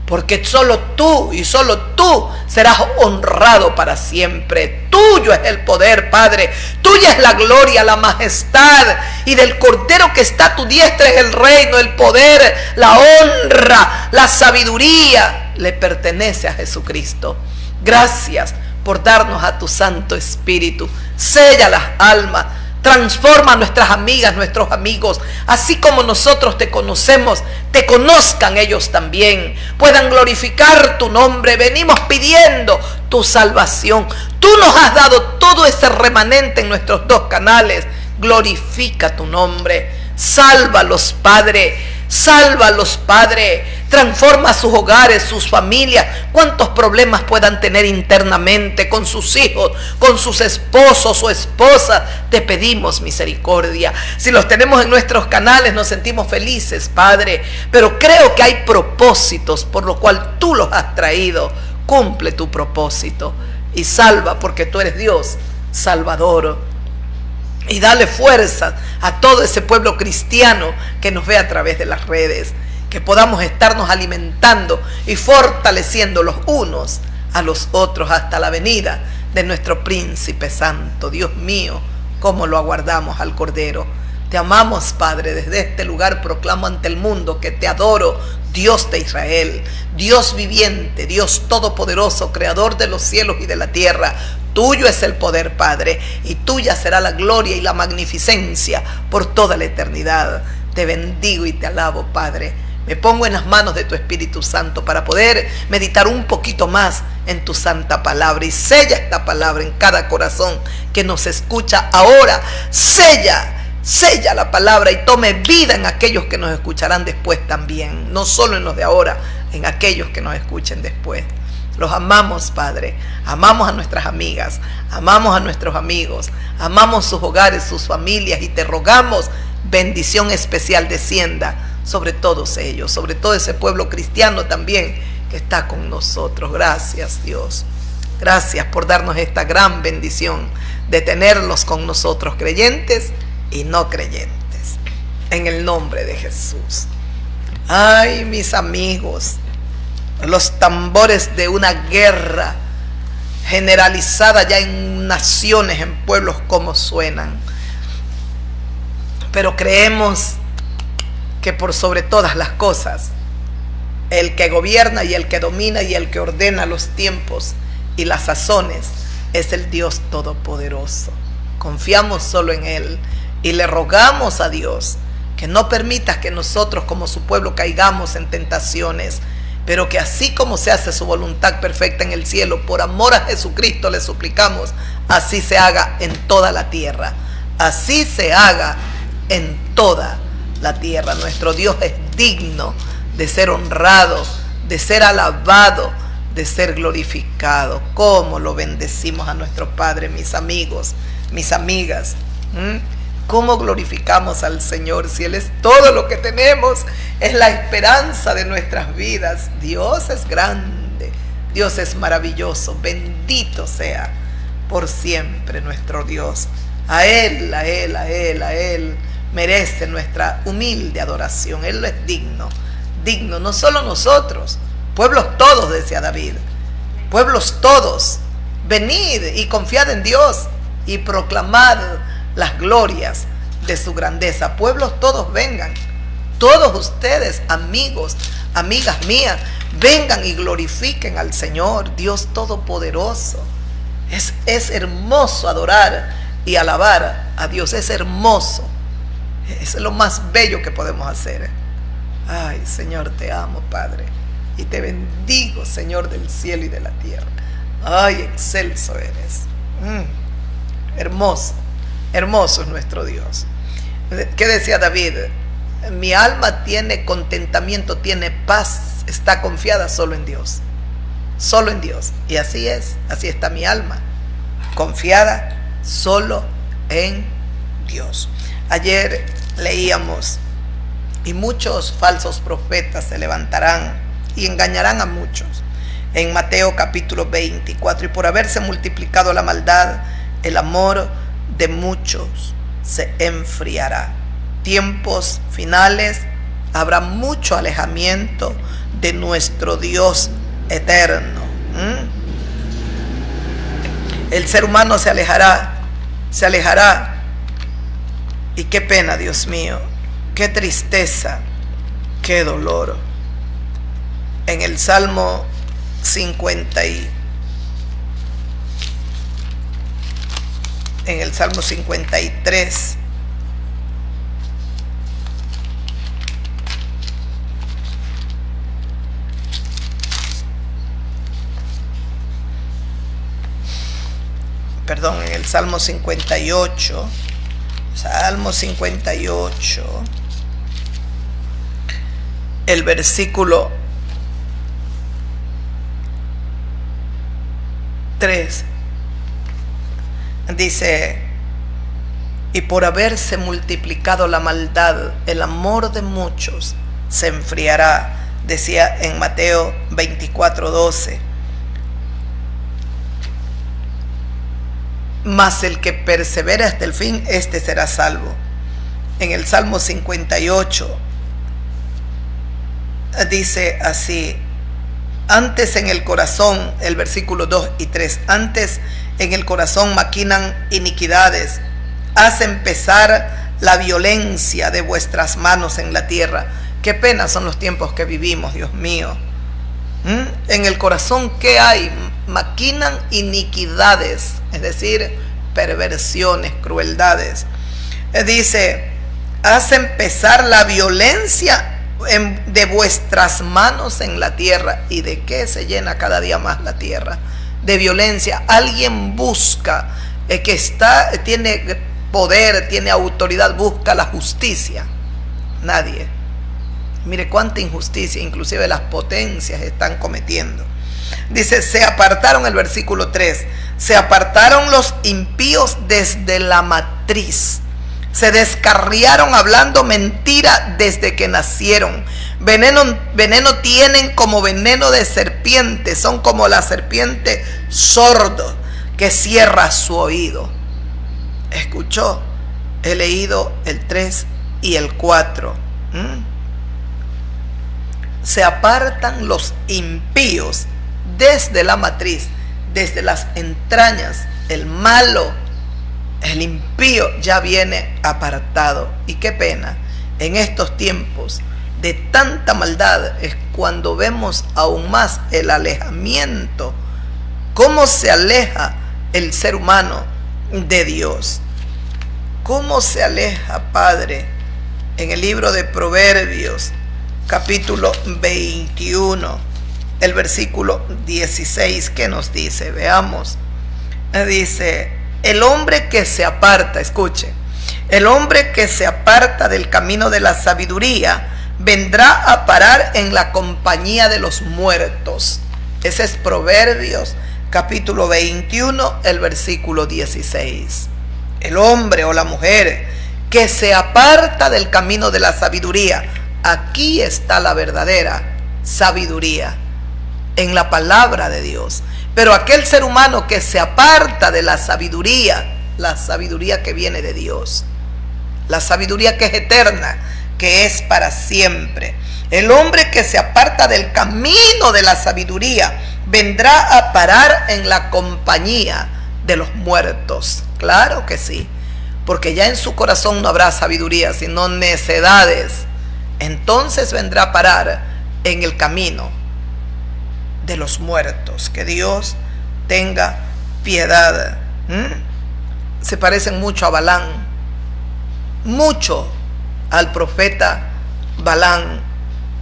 Porque solo tú y solo tú serás honrado para siempre. Tuyo es el poder, Padre. Tuya es la gloria, la majestad. Y del Cordero que está a tu diestra es el reino, el poder, la honra, la sabiduría. Le pertenece a Jesucristo. Gracias por darnos a tu Santo Espíritu. Sella las almas. Transforma a nuestras amigas, nuestros amigos, así como nosotros te conocemos, te conozcan ellos también, puedan glorificar tu nombre. Venimos pidiendo tu salvación. Tú nos has dado todo ese remanente en nuestros dos canales. Glorifica tu nombre. Sálvalos, Padre. Sálvalos, Padre. Transforma sus hogares, sus familias. Cuántos problemas puedan tener internamente con sus hijos, con sus esposos o esposas. Te pedimos misericordia. Si los tenemos en nuestros canales nos sentimos felices, Padre. Pero creo que hay propósitos por lo cual tú los has traído. cumple tu propósito y salva, porque tú eres Dios salvador. Y dale fuerza a todo ese pueblo cristiano que nos ve a través de las redes, que podamos estarnos alimentando y fortaleciendo los unos a los otros hasta la venida de nuestro Príncipe Santo. Dios mío, cómo lo aguardamos al Cordero. Te amamos, Padre. Desde este lugar proclamo ante el mundo que te adoro, Dios de Israel, Dios viviente, Dios todopoderoso, creador de los cielos y de la tierra. Tuyo es el poder, Padre, y tuya será la gloria y la magnificencia por toda la eternidad. Te bendigo y te alabo, Padre. Me pongo en las manos de tu Espíritu Santo para poder meditar un poquito más en tu santa palabra, y sella esta palabra en cada corazón que nos escucha ahora. Sella la palabra y tome vida en aquellos que nos escucharán después también, no solo en los de ahora, en aquellos que nos escuchen después. Los amamos, Padre, amamos a nuestras amigas, amamos a nuestros amigos, amamos sus hogares, sus familias, y te rogamos bendición especial descienda sobre todos ellos, sobre todo ese pueblo cristiano también que está con nosotros. Gracias, Dios. Gracias por darnos esta gran bendición de tenerlos con nosotros, creyentes y no creyentes, en el nombre de Jesús. Ay, mis amigos, los tambores de una guerra generalizada ya en naciones, en pueblos, como suenan. Pero creemos que por sobre todas las cosas, el que gobierna y el que domina y el que ordena los tiempos y las sazones es el Dios Todopoderoso. Confiamos solo en Él y le rogamos a Dios que no permita que nosotros como su pueblo caigamos en tentaciones, pero que así como se hace su voluntad perfecta en el cielo, por amor a Jesucristo le suplicamos, así se haga en toda la tierra. Así se haga en toda la tierra. Nuestro Dios es digno de ser honrado, de ser alabado, de ser glorificado. ¿Cómo lo bendecimos a nuestro Padre, mis amigos, mis amigas? ¿Cómo glorificamos al Señor si Él es todo lo que tenemos? Es la esperanza de nuestras vidas. Dios es grande, Dios es maravilloso. Bendito sea por siempre nuestro Dios. A Él merece nuestra humilde adoración. Él es digno, digno, no solo nosotros, pueblos todos, decía David, pueblos todos, venid y confiad en Dios y proclamad las glorias de su grandeza. Pueblos todos vengan, todos ustedes, amigos, amigas mías, vengan y glorifiquen al Señor, Dios Todopoderoso. Es hermoso adorar y alabar a Dios, es hermoso. Es lo más bello que podemos hacer. Ay, Señor, te amo, Padre, y te bendigo, Señor del cielo y de la tierra. Ay, excelso eres. Hermoso, hermoso es nuestro Dios. ¿Qué decía David? Mi alma tiene contentamiento, tiene paz, está confiada solo en Dios. Solo en Dios. Y así es, así está mi alma, confiada solo en Dios. Ayer leíamos, y muchos falsos profetas se levantarán y engañarán a muchos. En Mateo capítulo 24, y por haberse multiplicado la maldad, el amor de muchos se enfriará. Tiempos finales, habrá mucho alejamiento de nuestro Dios eterno. El ser humano se alejará. Y qué pena, Dios mío, qué tristeza, qué dolor. En el Salmo 53, en el Salmo 58, el versículo 3, dice: y por haberse multiplicado la maldad, el amor de muchos se enfriará. Decía en Mateo 24:12, mas el que persevere hasta el fin, este será salvo. En el Salmo 58 dice así: antes en el corazón, el versículo 2 y 3, antes en el corazón maquinan iniquidades, hacen pesar la violencia de vuestras manos en la tierra. Qué pena son los tiempos que vivimos, Dios mío. En el corazón, ¿qué hay? Maquinan iniquidades, es decir, perversiones, crueldades. Dice, hacen pesar la violencia de vuestras manos en la tierra. ¿Y de qué se llena cada día más la tierra? De violencia. Alguien busca, tiene poder, tiene autoridad, busca la justicia. Nadie. Mire cuánta injusticia, inclusive las potencias están cometiendo. Dice, se apartaron, el versículo 3, se apartaron los impíos desde la matriz. Se descarriaron hablando mentira desde que nacieron. Veneno tienen como veneno de serpiente. Son como la serpiente sordo que cierra su oído. ¿Escuchó? He leído el 3 y el 4. Se apartan los impíos desde la matriz, desde las entrañas. El malo, el impío ya viene apartado. Y qué pena, en estos tiempos de tanta maldad es cuando vemos aún más el alejamiento, cómo se aleja el ser humano de Dios. ¿Cómo se aleja, Padre? En el libro de Proverbios, capítulo 21, el versículo 16, ¿qué nos dice? Veamos. Dice, el hombre que se aparta, escuche, el hombre que se aparta del camino de la sabiduría vendrá a parar en la compañía de los muertos. Ese es Proverbios, capítulo 21, el versículo 16. El hombre o la mujer que se aparta del camino de la sabiduría. Aquí está la verdadera sabiduría, en la palabra de Dios. Pero aquel ser humano que se aparta de la sabiduría que viene de Dios, la sabiduría que es eterna, que es para siempre. El hombre que se aparta del camino de la sabiduría vendrá a parar en la compañía de los muertos. Claro que sí, porque ya en su corazón no habrá sabiduría, sino necedades. Entonces vendrá a parar en el camino de los muertos. Que Dios tenga piedad. Se parecen mucho a Balán, mucho al profeta Balán.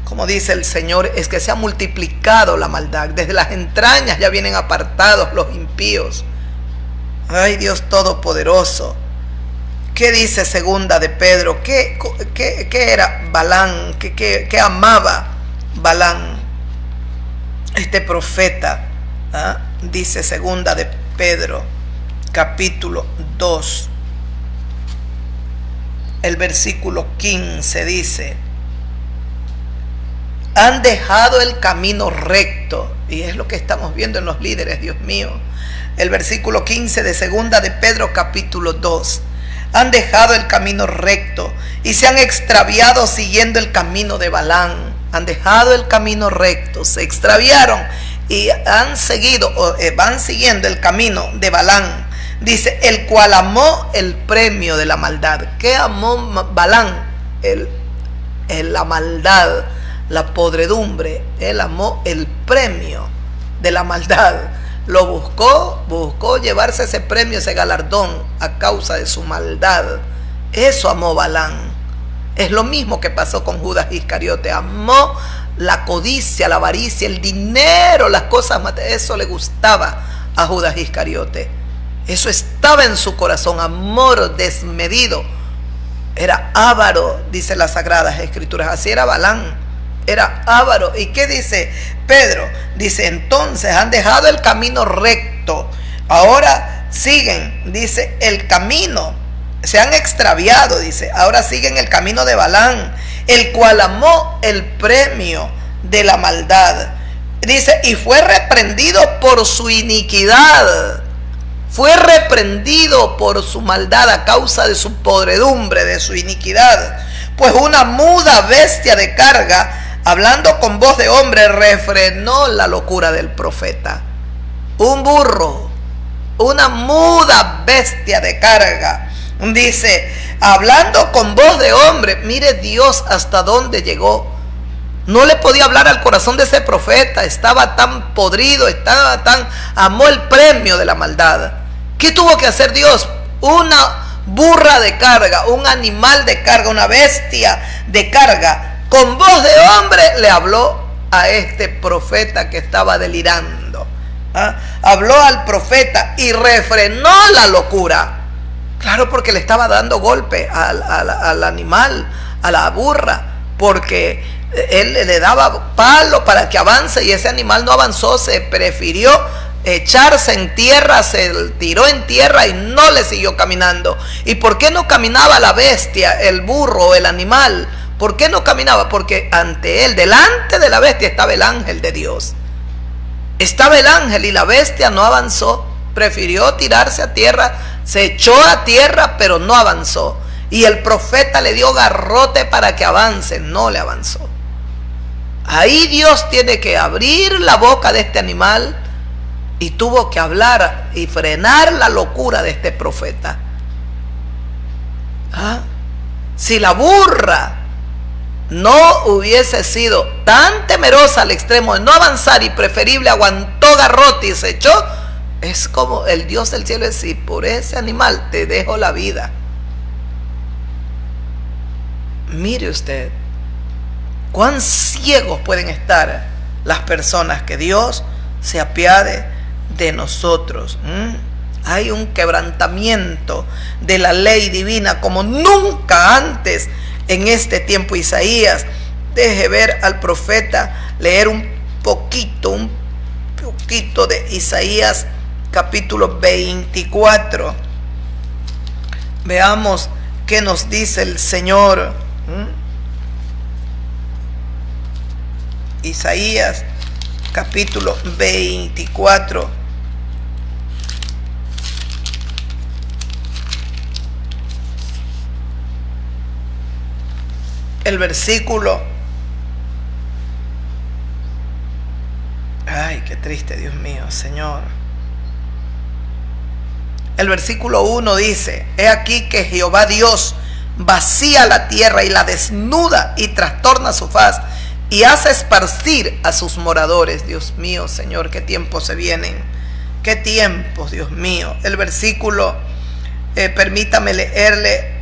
Como dice el Señor, es que se ha multiplicado la maldad. Desde las entrañas ya vienen apartados los impíos. Ay, Dios Todopoderoso. ¿Qué dice segunda de Pedro? ¿Qué era Balán? ¿Qué amaba Balán, este profeta? Dice segunda de Pedro, capítulo 2, el versículo 15, dice, han dejado el camino recto. Y es lo que estamos viendo en los líderes, Dios mío. El versículo 15 de segunda de Pedro, capítulo 2. Han dejado el camino recto y se han extraviado siguiendo el camino de Balán. Han dejado el camino recto, se extraviaron y han seguido, van siguiendo el camino de Balán. Dice, el cual amó el premio de la maldad. ¿Qué amó Balán? La maldad, la podredumbre. Él amó el premio de la maldad. Lo buscó llevarse ese premio, ese galardón a causa de su maldad. Eso amó Balán. Es lo mismo que pasó con Judas Iscariote. Amó la codicia, la avaricia, el dinero, las cosas materiales. Eso le gustaba a Judas Iscariote. Eso estaba en su corazón, amor desmedido. Era avaro, dice las Sagradas Escrituras. Así era Balán. Era avaro. ¿Y qué dice Pedro? Dice, entonces han dejado el camino recto. Ahora siguen, dice, el camino. Se han extraviado, dice. Ahora siguen el camino de Balán, el cual amó el premio de la maldad. Dice, y fue reprendido por su iniquidad. fue reprendido por su maldad a causa de su podredumbre, de su iniquidad. Pues una muda bestia de carga, hablando con voz de hombre, refrenó la locura del profeta. Un burro, una muda bestia de carga, dice, hablando con voz de hombre. Mire Dios hasta dónde llegó. No le podía hablar al corazón de ese profeta. Estaba tan podrido, amó el premio de la maldad. ¿Qué tuvo que hacer Dios? Una burra de carga, un animal de carga, una bestia de carga, con voz de hombre le habló a este profeta que estaba delirando. Habló al profeta y refrenó la locura. Claro, porque le estaba dando golpe al animal, a la burra, porque él le daba palo para que avance y ese animal no avanzó, se prefirió echarse en tierra, se tiró en tierra y no le siguió caminando. ¿Y por qué no caminaba la bestia, el burro, el animal? ¿Por qué no caminaba? Porque ante él, delante de la bestia, estaba el ángel de Dios. Estaba el ángel y la bestia no avanzó, prefirió tirarse a tierra, se echó a tierra pero no avanzó. Y el profeta le dio garrote para que avance, no le avanzó. Ahí Dios tiene que abrir la boca de este animal y tuvo que hablar y frenar la locura de este profeta. Si la burra no hubiese sido tan temerosa al extremo de no avanzar y preferible aguantó garrote y se echó, es como el Dios del cielo decir, por ese animal te dejo la vida. Mire usted cuán ciegos pueden estar las personas, que Dios se apiade de nosotros. Hay un quebrantamiento de la ley divina como nunca antes en este tiempo. Isaías, deje ver al profeta, leer un poquito de Isaías capítulo 24. Veamos qué nos dice el Señor. Isaías capítulo 24. El versículo, ay, qué triste, Dios mío, Señor. El versículo 1 dice: he aquí que Jehová Dios vacía la tierra y la desnuda y trastorna su faz y hace esparcir a sus moradores. Dios mío, Señor, qué tiempos se vienen, qué tiempos, Dios mío. El versículo, permítame leerle.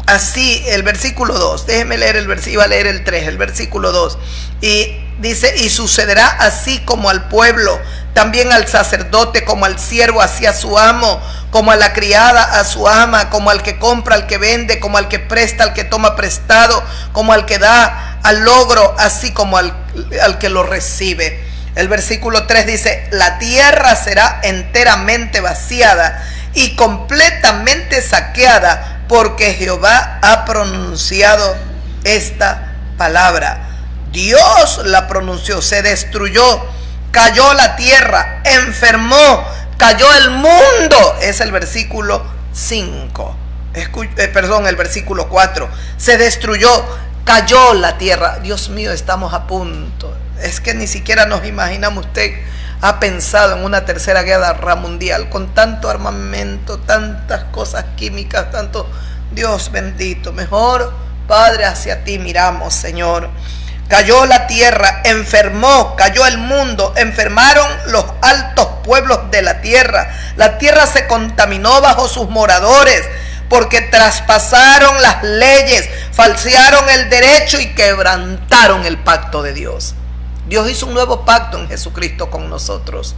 Así, el versículo 2, déjeme leer el versículo, iba a leer el 3, el versículo 2, y dice: y sucederá así como al pueblo, también al sacerdote, como al siervo hacia su amo, como a la criada a su ama, como al que compra al que vende, como al que presta al que toma prestado, como al que da al logro, así como al que lo recibe. El versículo 3 dice: la tierra será enteramente vaciada y completamente saqueada, porque Jehová ha pronunciado esta palabra. Dios la pronunció, se destruyó, cayó la tierra, enfermó, cayó el mundo. Es el versículo 5. El versículo 4. Se destruyó, cayó la tierra. Dios mío, estamos a punto. Es que ni siquiera nos imaginamos. Usted ha pensado en una tercera guerra mundial con tanto armamento, tantas cosas químicas, tanto. Dios bendito, mejor, Padre, hacia ti miramos, Señor. Cayó la tierra, enfermó, cayó el mundo, enfermaron los altos pueblos de la tierra se contaminó bajo sus moradores, porque traspasaron las leyes, falsearon el derecho y quebrantaron el pacto de Dios. Dios hizo un nuevo pacto en Jesucristo con nosotros,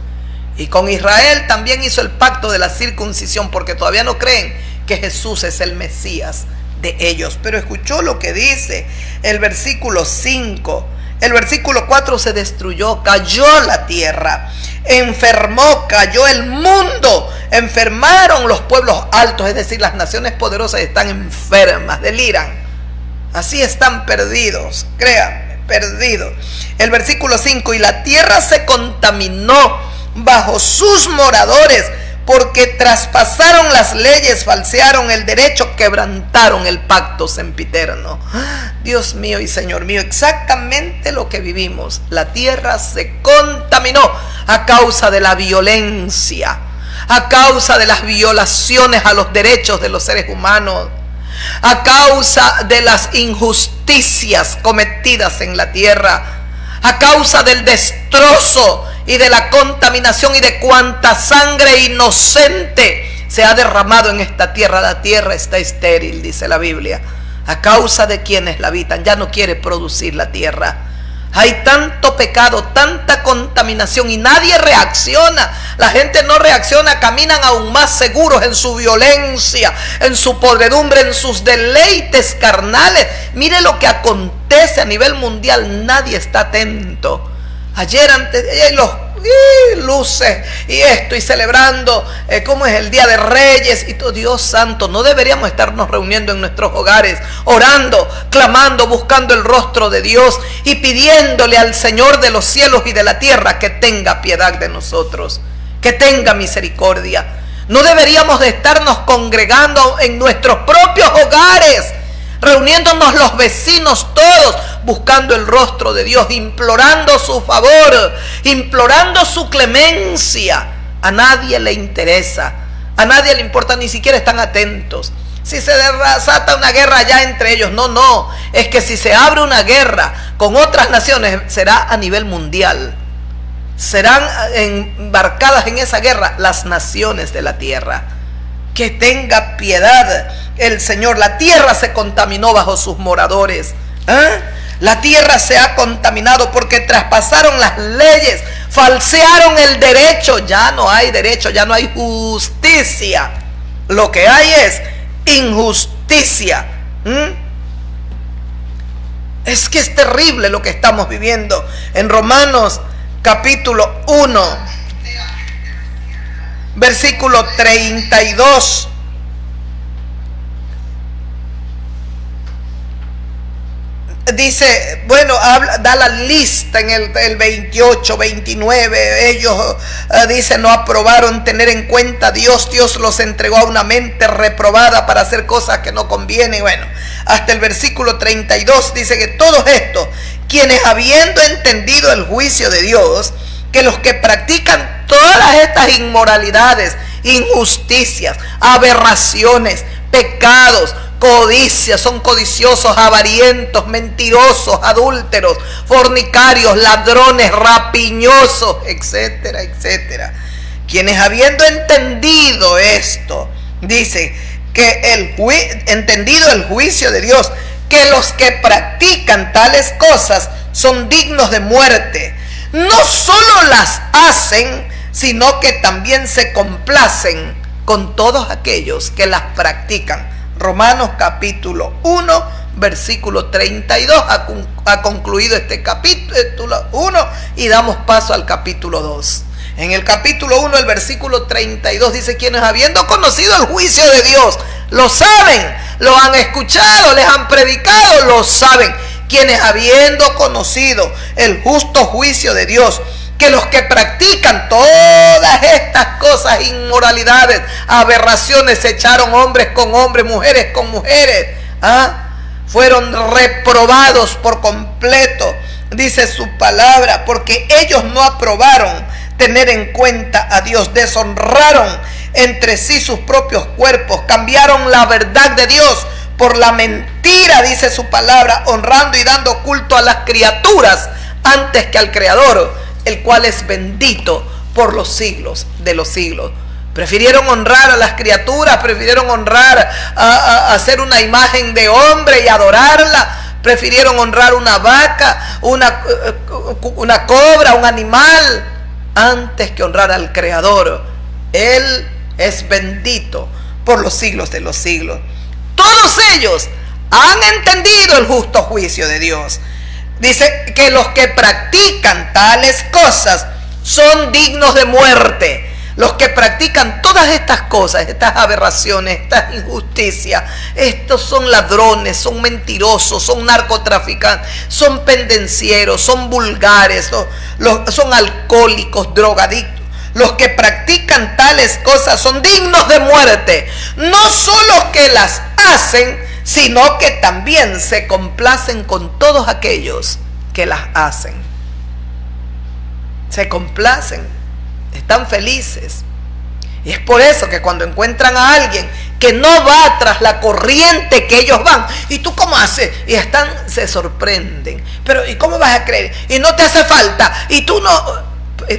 y con Israel también hizo el pacto de la circuncisión, porque todavía no creen que Jesús es el Mesías de ellos. Pero escuchó lo que dice el versículo 5. El versículo 4: se destruyó, cayó la tierra, enfermó, cayó el mundo, enfermaron los pueblos altos, es decir, las naciones poderosas están enfermas, deliran. Así están perdidos, créanme, perdidos. El versículo 5, y la tierra se contaminó bajo sus moradores, porque traspasaron las leyes, falsearon el derecho, quebrantaron el pacto sempiterno. Dios mío y Señor mío, exactamente lo que vivimos. La tierra se contaminó a causa de la violencia, a causa de las violaciones a los derechos de los seres humanos, a causa de las injusticias cometidas en la tierra, a causa del destrozo y de la contaminación y de cuanta sangre inocente se ha derramado en esta tierra. La tierra está estéril, dice la Biblia, a causa de quienes la habitan. Ya no quiere producir la tierra. Hay tanto pecado, tanta contaminación y nadie reacciona. La gente no reacciona, caminan aún más seguros en su violencia, en su podredumbre, en sus deleites carnales. Mire lo que acontece a nivel mundial, nadie está atento. Ayer los luces y esto y celebrando cómo es el Día de Reyes y todo. Dios santo, no deberíamos estarnos reuniendo en nuestros hogares, orando, clamando, buscando el rostro de Dios y pidiéndole al Señor de los cielos y de la tierra que tenga piedad de nosotros, que tenga misericordia. No deberíamos de estarnos congregando en nuestros propios hogares, reuniéndonos los vecinos todos, buscando el rostro de Dios, implorando su favor, implorando su clemencia. A nadie le interesa, a nadie le importa, ni siquiera están atentos. Si se desata una guerra ya entre ellos, no, es que si se abre una guerra con otras naciones, será a nivel mundial. Serán embarcadas en esa guerra las naciones de la tierra. Que tenga piedad el Señor. La tierra se contaminó bajo sus moradores. La tierra se ha contaminado porque traspasaron las leyes, falsearon el derecho. Ya no hay derecho, ya no hay justicia. Lo que hay es injusticia. Es que es terrible lo que estamos viviendo. En Romanos capítulo 1, versículo 32. Dice, da la lista en el 28, 29. Ellos, dice, no aprobaron tener en cuenta a Dios. Dios los entregó a una mente reprobada para hacer cosas que no convienen. Hasta el versículo 32 dice que todos estos, quienes habiendo entendido el juicio de Dios, que los que practican todas estas inmoralidades, injusticias, aberraciones, pecados, codicia, son codiciosos, avarientos, mentirosos, adúlteros, fornicarios, ladrones, rapiñosos, etcétera, etcétera. Quienes habiendo entendido esto, dice que entendido el juicio de Dios, que los que practican tales cosas son dignos de muerte. No solo las hacen, sino que también se complacen con todos aquellos que las practican. Romanos capítulo 1, versículo 32. Ha concluido este capítulo 1 y damos paso al capítulo 2. En el capítulo 1, el versículo 32 dice: quienes habiendo conocido el juicio de Dios, lo saben, lo han escuchado, les han predicado, lo saben. Quienes habiendo conocido el justo juicio de Dios, que los que practican todas estas cosas, inmoralidades, aberraciones, se echaron hombres con hombres, mujeres con mujeres, fueron reprobados por completo, dice su palabra, porque ellos no aprobaron tener en cuenta a Dios, deshonraron entre sí sus propios cuerpos, cambiaron la verdad de Dios por la mentira, dice su palabra, honrando y dando culto a las criaturas antes que al Creador, el cual es bendito por los siglos de los siglos. Prefirieron honrar a las criaturas, prefirieron honrar a hacer una imagen de hombre y adorarla, prefirieron honrar una vaca, una cobra, un animal, antes que honrar al Creador. Él es bendito por los siglos de los siglos. Todos ellos han entendido el justo juicio de Dios. Dice que los que practican tales cosas son dignos de muerte. Los que practican todas estas cosas, estas aberraciones, estas injusticias, estos son ladrones, son mentirosos, son narcotraficantes, son pendencieros, son vulgares, son alcohólicos, drogadictos. Los que practican tales cosas son dignos de muerte. No solo que las hacen, sino que también se complacen con todos aquellos que las hacen. Se complacen. Están felices. Y es por eso que cuando encuentran a alguien que no va tras la corriente que ellos van, ¿y tú cómo haces? Y se sorprenden. Pero ¿y cómo vas a creer? Y no te hace falta. Y tú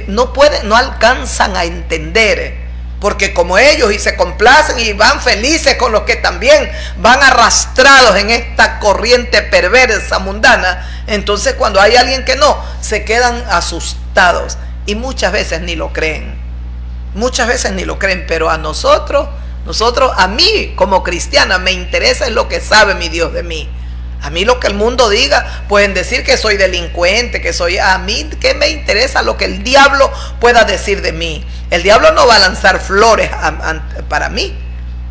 no pueden, no alcanzan a entender. Porque como ellos y se complacen y van felices con los que también van arrastrados en esta corriente perversa, mundana, entonces cuando hay alguien que no, se quedan asustados. Y muchas veces ni lo creen. Muchas veces ni lo creen. Pero a nosotros, a mí como cristiana, me interesa es lo que sabe mi Dios de mí. A mí lo que el mundo diga, pueden decir que soy delincuente, que soy... A mí, ¿qué me interesa lo que el diablo pueda decir de mí? El diablo no va a lanzar flores para mí.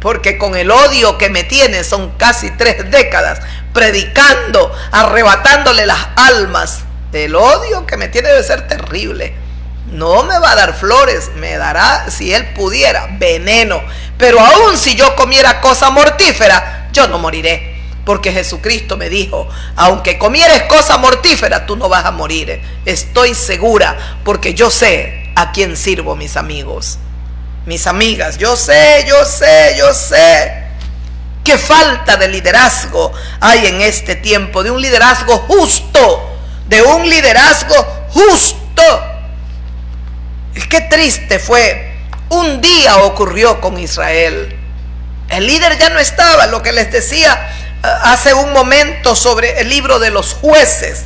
Porque con el odio que me tiene, son casi 3 décadas, predicando, arrebatándole las almas. El odio que me tiene debe ser terrible. No me va a dar flores, me dará, si él pudiera, veneno. Pero aún si yo comiera cosa mortífera, yo no moriré. Porque Jesucristo me dijo, aunque comieres cosa mortífera, tú no vas a morir. Estoy segura, porque yo sé a quién sirvo, mis amigos. Mis amigas, yo sé. Qué falta de liderazgo hay en este tiempo, de un liderazgo justo, Qué triste fue. Un día ocurrió con Israel. El líder ya no estaba, lo que les decía hace un momento sobre el libro de los jueces.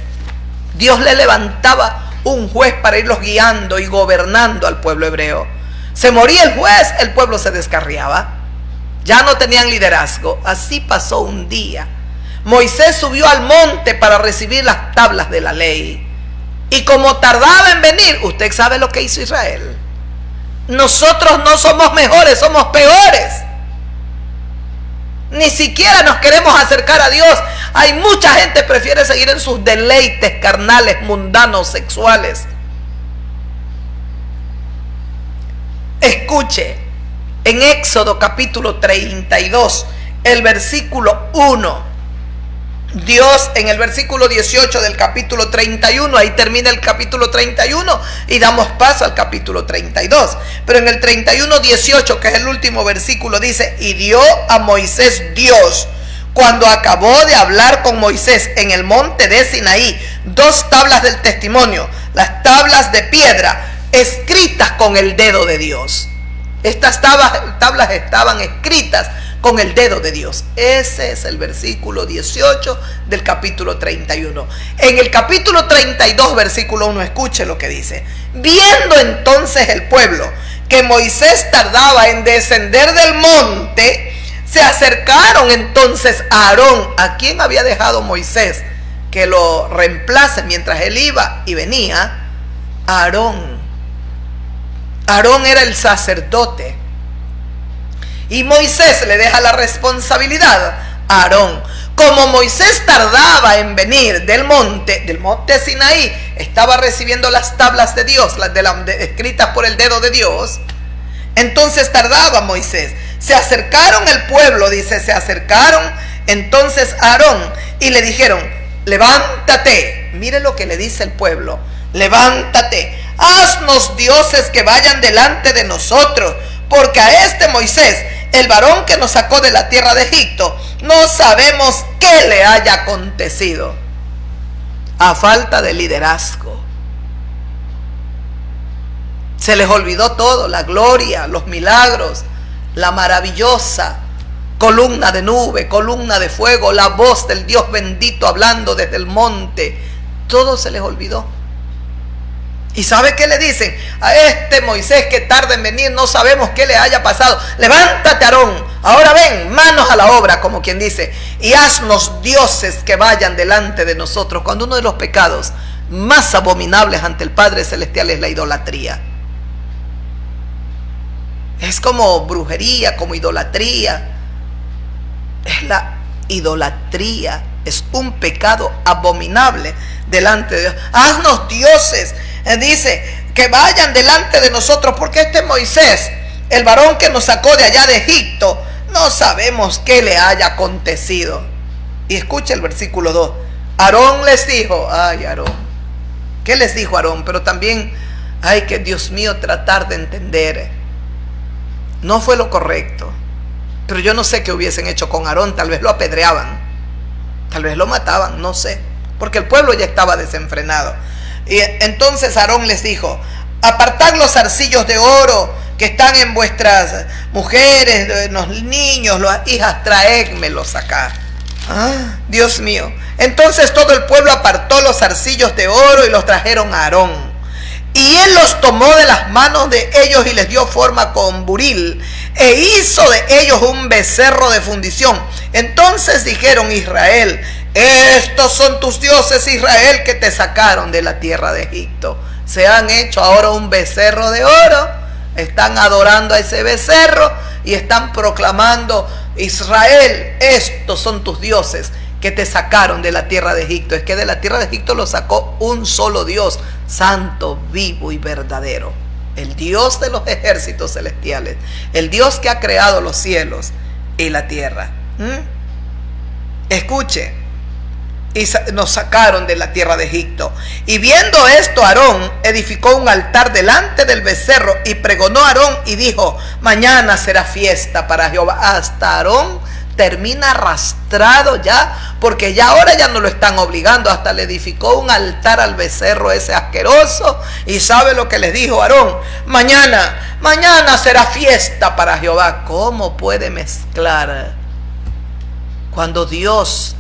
Dios le levantaba un juez para irlos guiando y gobernando al pueblo hebreo. Se moría el juez, el pueblo se descarriaba. Ya no tenían liderazgo. Así pasó un día. Moisés subió al monte para recibir las tablas de la ley. Y como tardaba en venir, usted sabe lo que hizo Israel. Nosotros no somos mejores, somos peores. Ni siquiera nos queremos acercar a Dios. Hay mucha gente que prefiere seguir en sus deleites carnales, mundanos, sexuales. Escuche, en Éxodo capítulo 32, el versículo 1. Dios en el versículo 18 del capítulo 31, ahí termina el capítulo 31 y damos paso al capítulo 32. Pero en el 31:18, que es el último versículo, dice: y dio a Moisés Dios, cuando acabó de hablar con Moisés en el monte de Sinaí, 2 tablas del testimonio, las tablas de piedra, escritas con el dedo de Dios. Estas tablas estaban escritas con el dedo de Dios. Ese es el versículo 18 del capítulo 31. En el capítulo 32, versículo 1, escuche lo que dice: viendo entonces el pueblo que Moisés tardaba en descender del monte, se acercaron entonces a Aarón, a quien había dejado Moisés que lo reemplace mientras él iba y venía. Aarón era el sacerdote. Y Moisés le deja la responsabilidad a Aarón. Como Moisés tardaba en venir del monte Sinaí, estaba recibiendo las tablas de Dios, escritas por el dedo de Dios. Entonces tardaba Moisés. Se acercaron el pueblo, dice, se acercaron entonces a Aarón y le dijeron: levántate. Mire lo que le dice el pueblo: levántate, haznos dioses que vayan delante de nosotros, porque a este Moisés, el varón que nos sacó de la tierra de Egipto, no sabemos qué le haya acontecido. A falta de liderazgo, se les olvidó todo: la gloria, los milagros, la maravillosa columna de nube, columna de fuego, la voz del Dios bendito hablando desde el monte. Todo se les olvidó. ¿Y sabe qué le dicen? A este Moisés que tarda en venir, no sabemos qué le haya pasado. Levántate, Aarón, ahora ven, manos a la obra, como quien dice, y haznos dioses que vayan delante de nosotros. Cuando uno de los pecados más abominables ante el Padre Celestial es la idolatría. Es como brujería, como idolatría. Es la idolatría. Es un pecado abominable delante de Dios. Haznos dioses. Dice que vayan delante de nosotros, porque este Moisés, el varón que nos sacó de allá de Egipto, no sabemos qué le haya acontecido. Y escucha el versículo 2. Aarón les dijo, ay Aarón, ¿qué les dijo Aarón? Pero también hay que, Dios mío, tratar de entender. No fue lo correcto. Pero yo no sé qué hubiesen hecho con Aarón. Tal vez lo apedreaban, tal vez lo mataban, no sé, porque el pueblo ya estaba desenfrenado. Y entonces Aarón les dijo: apartad los zarcillos de oro que están en vuestras mujeres, los niños, las hijas, traédmelos acá. Dios mío. Entonces todo el pueblo apartó los zarcillos de oro y los trajeron a Aarón. Y él los tomó de las manos de ellos y les dio forma con buril, e hizo de ellos un becerro de fundición. Entonces dijeron: Israel, estos son tus dioses, Israel, que te sacaron de la tierra de Egipto. Se han hecho ahora un becerro de oro, están adorando a ese becerro y están proclamando: Israel, estos son tus dioses que te sacaron de la tierra de Egipto. Es que de la tierra de Egipto lo sacó un solo Dios, santo, vivo y verdadero, el Dios de los ejércitos celestiales, el Dios que ha creado los cielos y la tierra. Escuche, y nos sacaron de la tierra de Egipto. Y viendo esto, Aarón edificó un altar delante del becerro, y pregonó a Aarón y dijo: mañana será fiesta para Jehová. Hasta Aarón termina arrastrado ya, porque ya ahora ya no lo están obligando. Hasta le edificó un altar al becerro ese asqueroso. Y sabe lo que les dijo Aarón: mañana será fiesta para Jehová. ¿Cómo puede mezclar cuando Dios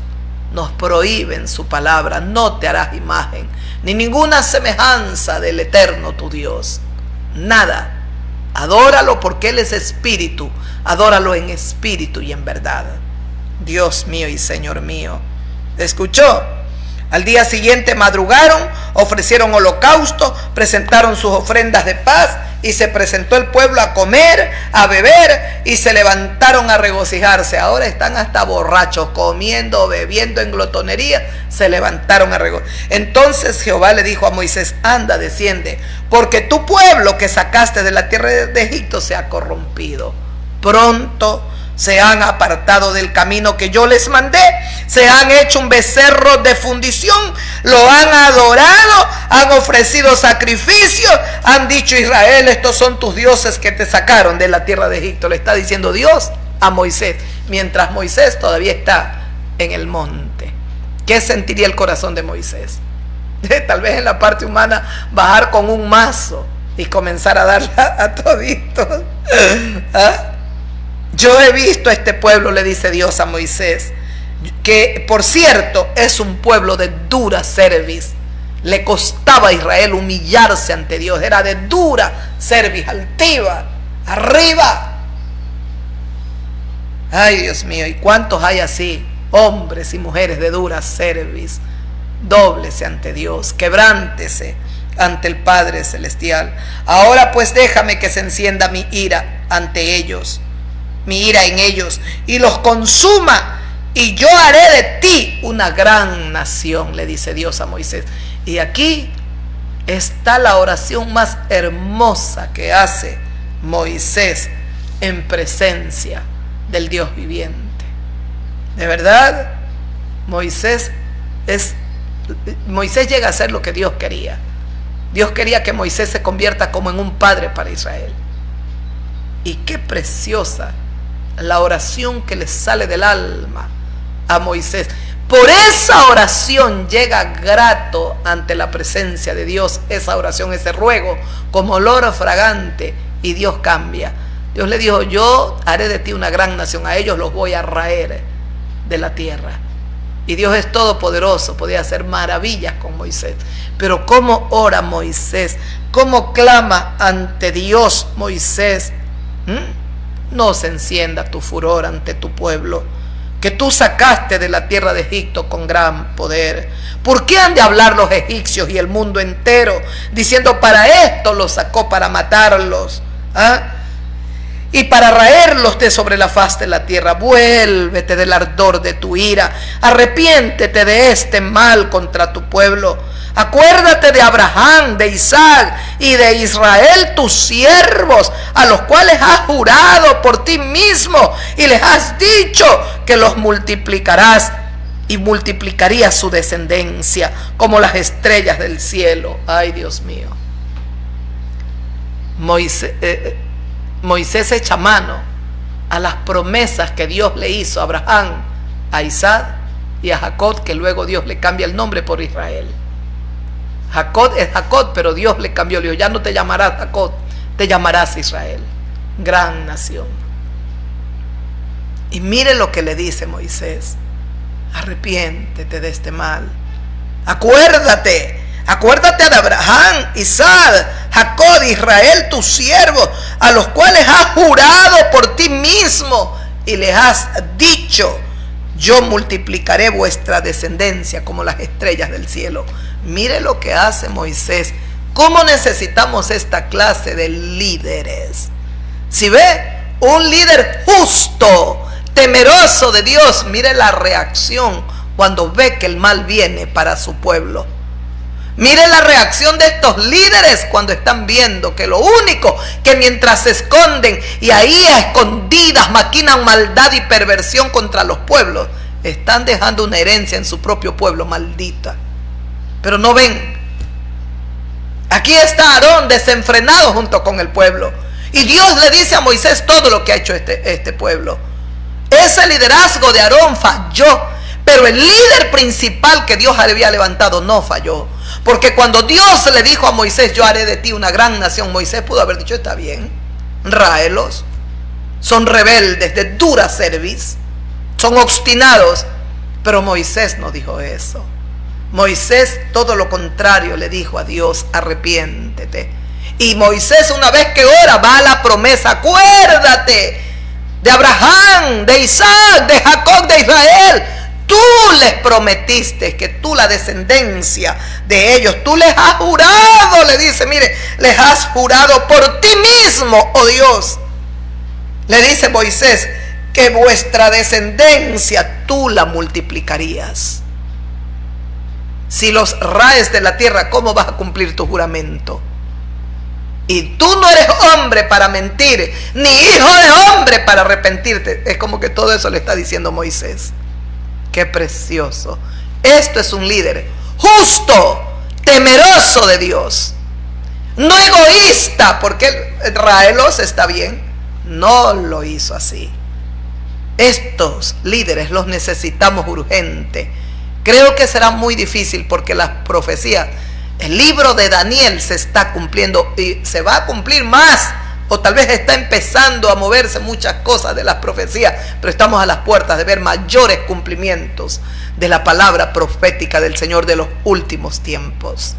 nos prohíbe en su palabra: no te harás imagen ni ninguna semejanza del eterno tu Dios? Nada. Adóralo porque Él es espíritu. Adóralo en espíritu y en verdad. Dios mío y Señor mío. ¿Escuchó? Al día siguiente madrugaron, ofrecieron holocausto, presentaron sus ofrendas de paz, y se presentó el pueblo a comer, a beber, y se levantaron a regocijarse. Ahora están hasta borrachos, comiendo, bebiendo en glotonería. Se levantaron a regocijarse. Entonces Jehová le dijo a Moisés: anda, desciende, porque tu pueblo que sacaste de la tierra de Egipto se ha corrompido. Pronto se han apartado del camino que yo les mandé, se han hecho un becerro de fundición, lo han adorado, han ofrecido sacrificios, han dicho: Israel, estos son tus dioses que te sacaron de la tierra de Egipto. Le está diciendo Dios a Moisés, mientras Moisés todavía está en el monte. ¿Qué sentiría el corazón de Moisés? Tal vez en la parte humana bajar con un mazo y comenzar a darle a toditos. Yo he visto a este pueblo, le dice Dios a Moisés, que por cierto es un pueblo de dura cerviz. Le costaba a Israel humillarse ante Dios. Era de dura cerviz, altiva, arriba. Ay, Dios mío, ¿y cuántos hay así? Hombres y mujeres de dura cerviz. Dóblese ante Dios, quebrántese ante el Padre Celestial. Ahora pues déjame que se encienda mi ira ante ellos, mi ira en ellos, y los consuma, y yo haré de ti una gran nación, le dice Dios a Moisés. Y aquí está la oración más hermosa que hace Moisés en presencia del Dios viviente. De verdad, Moisés llega a ser lo que Dios quería. Dios quería que Moisés se convierta como en un padre para Israel. Y qué preciosa la oración que le sale del alma a Moisés. Por esa oración llega grato ante la presencia de Dios. Esa oración, ese ruego, como olor fragante, y Dios cambia. Dios le dijo: yo haré de ti una gran nación, a ellos los voy a raer de la tierra. Y Dios es todopoderoso, podía hacer maravillas con Moisés. Pero cómo ora Moisés, cómo clama ante Dios Moisés. No se encienda tu furor ante tu pueblo, que tú sacaste de la tierra de Egipto con gran poder. ¿Por qué han de hablar los egipcios y el mundo entero, diciendo: para esto los sacó, para matarlos? y para raerlos de sobre la faz de la tierra. Vuélvete del ardor de tu ira, arrepiéntete de este mal contra tu pueblo. Acuérdate de Abraham, de Isaac y de Israel, tus siervos, a los cuales has jurado por ti mismo y les has dicho que los multiplicarás y multiplicarías su descendencia como las estrellas del cielo. Ay, Dios mío. Moisés echa mano a las promesas que Dios le hizo a Abraham, a Isaac y a Jacob, que luego Dios le cambia el nombre por Israel. Jacob es Jacob, pero Dios le cambió, le dijo, ya no te llamarás Jacob, te llamarás Israel, gran nación. Y mire lo que le dice Moisés: arrepiéntete de este mal. Acuérdate de Abraham, Isaac, Jacob, Israel, tus siervos, a los cuales has jurado por ti mismo y les has dicho, yo multiplicaré vuestra descendencia como las estrellas del cielo. Mire lo que hace Moisés. ¿Cómo necesitamos esta clase de líderes? Si ve un líder justo, temeroso de Dios, mire la reacción cuando ve que el mal viene para su pueblo. Mire la reacción de estos líderes cuando están viendo que lo único que mientras se esconden y ahí a escondidas maquinan maldad y perversión contra los pueblos, están dejando una herencia en su propio pueblo maldita. Pero no ven. Aquí está Aarón desenfrenado junto con el pueblo. Y Dios le dice a Moisés todo lo que ha hecho este pueblo. Ese liderazgo de Aarón falló, pero el líder principal que Dios había levantado no falló. Porque cuando Dios le dijo a Moisés, yo haré de ti una gran nación, Moisés pudo haber dicho, está bien, ráelos. Son rebeldes, de dura cerviz, son obstinados. Pero Moisés no dijo eso. Moisés todo lo contrario le dijo a Dios, arrepiéntete. Y Moisés, una vez que ora, va a la promesa: acuérdate de Abraham, de Isaac, de Jacob, de Israel. Tú les prometiste que tú, la descendencia de ellos, tú les has jurado, le dice, mire, les has jurado por ti mismo, oh Dios. Le dice Moisés que vuestra descendencia tú la multiplicarías. Si los raes de la tierra, ¿cómo vas a cumplir tu juramento? Y tú no eres hombre para mentir, ni hijo de hombre para arrepentirte. Es como que todo eso le está diciendo Moisés. Qué precioso. Esto es un líder justo, temeroso de Dios, no egoísta, porque Raelos está bien, no lo hizo así. Estos líderes los necesitamos urgente. Creo que será muy difícil porque las profecías, el libro de Daniel se está cumpliendo y se va a cumplir más, o tal vez está empezando a moverse muchas cosas de las profecías, pero estamos a las puertas de ver mayores cumplimientos de la palabra profética del Señor de los últimos tiempos.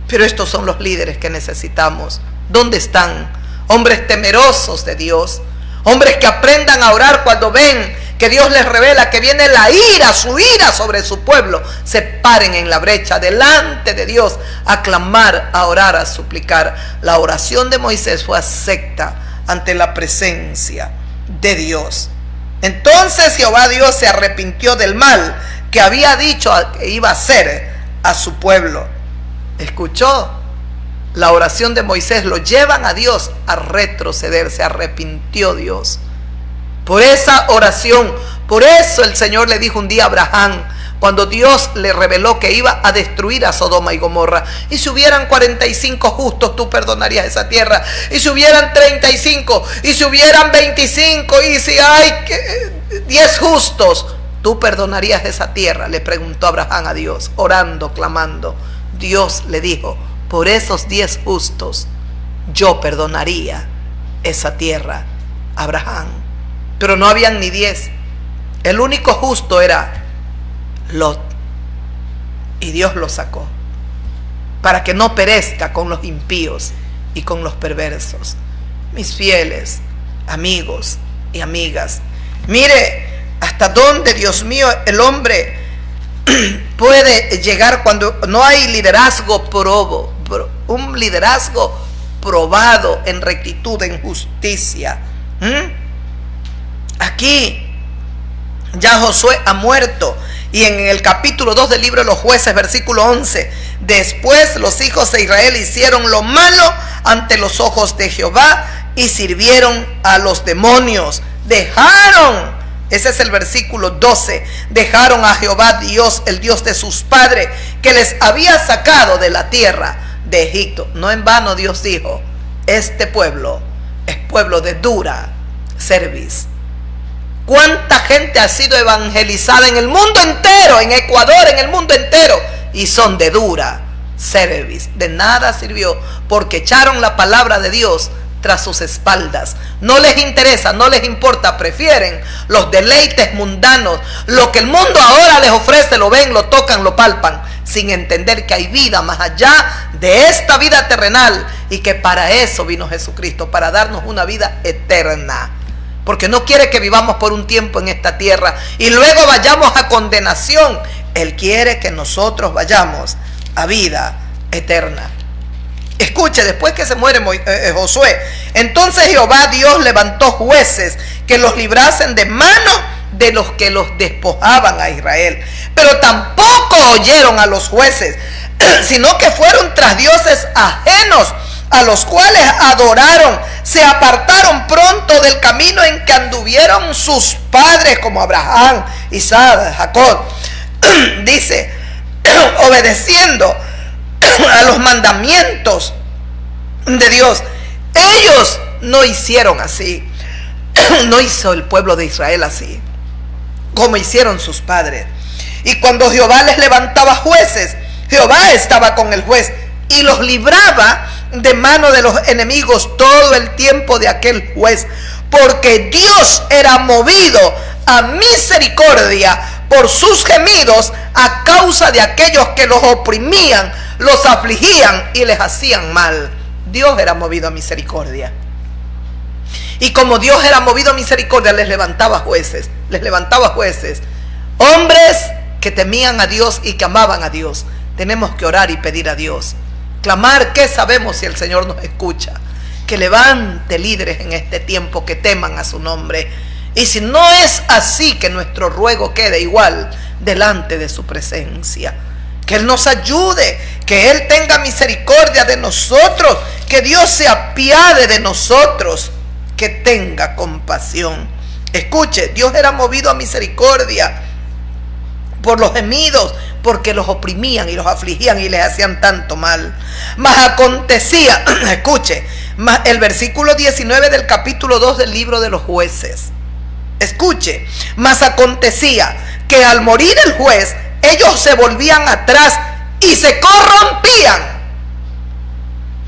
Pero estos son los líderes que necesitamos. ¿Dónde están? Hombres temerosos de Dios, hombres que aprendan a orar cuando ven que Dios les revela que viene la ira, su ira sobre su pueblo. Se paren en la brecha delante de Dios a clamar, a orar, a suplicar. La oración de Moisés fue acepta ante la presencia de Dios. Entonces Jehová Dios se arrepintió del mal que había dicho que iba a hacer a su pueblo. ¿Escuchó? La oración de Moisés lo llevan a Dios a retroceder. Se arrepintió Dios por esa oración. Por eso el Señor le dijo un día a Abraham, cuando Dios le reveló que iba a destruir a Sodoma y Gomorra: y si hubieran 45 justos, tú perdonarías esa tierra. Y si hubieran 35, y si hubieran 25, y si hay 10 justos, tú perdonarías esa tierra. Le preguntó Abraham a Dios, orando, clamando. Dios le dijo: por esos 10 justos yo perdonaría esa tierra, Abraham. Pero no habían ni 10. El único justo era Lot. Y Dios lo sacó para que no perezca con los impíos y con los perversos. Mis fieles amigos y amigas, mire hasta dónde, Dios mío, el hombre puede llegar cuando no hay liderazgo probo, un liderazgo probado en rectitud, en justicia. Aquí ya Josué ha muerto. Y en el capítulo 2 del libro de los Jueces, versículo 11, después los hijos de Israel hicieron lo malo ante los ojos de Jehová y sirvieron a los demonios. Dejaron, ese es el versículo 12, dejaron a Jehová Dios, el Dios de sus padres, que les había sacado de la tierra de Egipto. No en vano Dios dijo, este pueblo es pueblo de dura cerviz. ¿Cuánta gente ha sido evangelizada en el mundo entero, en Ecuador, en el mundo entero? Y son de dura cerviz. De nada sirvió porque echaron la palabra de Dios tras sus espaldas. No les interesa, no les importa, prefieren los deleites mundanos. Lo que el mundo ahora les ofrece, lo ven, lo tocan, lo palpan, sin entender que hay vida más allá de esta vida terrenal y que para eso vino Jesucristo, para darnos una vida eterna. Porque no quiere que vivamos por un tiempo en esta tierra y luego vayamos a condenación. Él quiere que nosotros vayamos a vida eterna. Escuche, después que se muere Josué, entonces Jehová Dios levantó jueces que los librasen de mano de los que los despojaban a Israel. Pero tampoco oyeron a los jueces, sino que fueron tras dioses ajenos, a los cuales adoraron. Se apartaron pronto del camino en que anduvieron sus padres, como Abraham, Isaac, Jacob. Dice, obedeciendo a los mandamientos de Dios. Ellos no hicieron así. No hizo el pueblo de Israel así, como hicieron sus padres. Y cuando Jehová les levantaba jueces, Jehová estaba con el juez y los libraba de mano de los enemigos todo el tiempo de aquel juez, porque Dios era movido a misericordia por sus gemidos a causa de aquellos que los oprimían, los afligían y les hacían mal. Dios era movido a misericordia. Y como Dios era movido a misericordia, les levantaba jueces, hombres que temían a Dios y que amaban a Dios. Tenemos que orar y pedir a Dios, clamar. ¿Qué sabemos si el Señor nos escucha? Que levante líderes en este tiempo que teman a su nombre. Y si no es así, que nuestro ruego quede igual delante de su presencia. Que Él nos ayude, que Él tenga misericordia de nosotros, que Dios se apiade de nosotros, que tenga compasión. Escuche, Dios era movido a misericordia por los gemidos, porque los oprimían y los afligían y les hacían tanto mal. Mas acontecía, escuche, el versículo 19 del capítulo 2 del libro de los Jueces. Escuche, mas acontecía que al morir el juez, ellos se volvían atrás y se corrompían.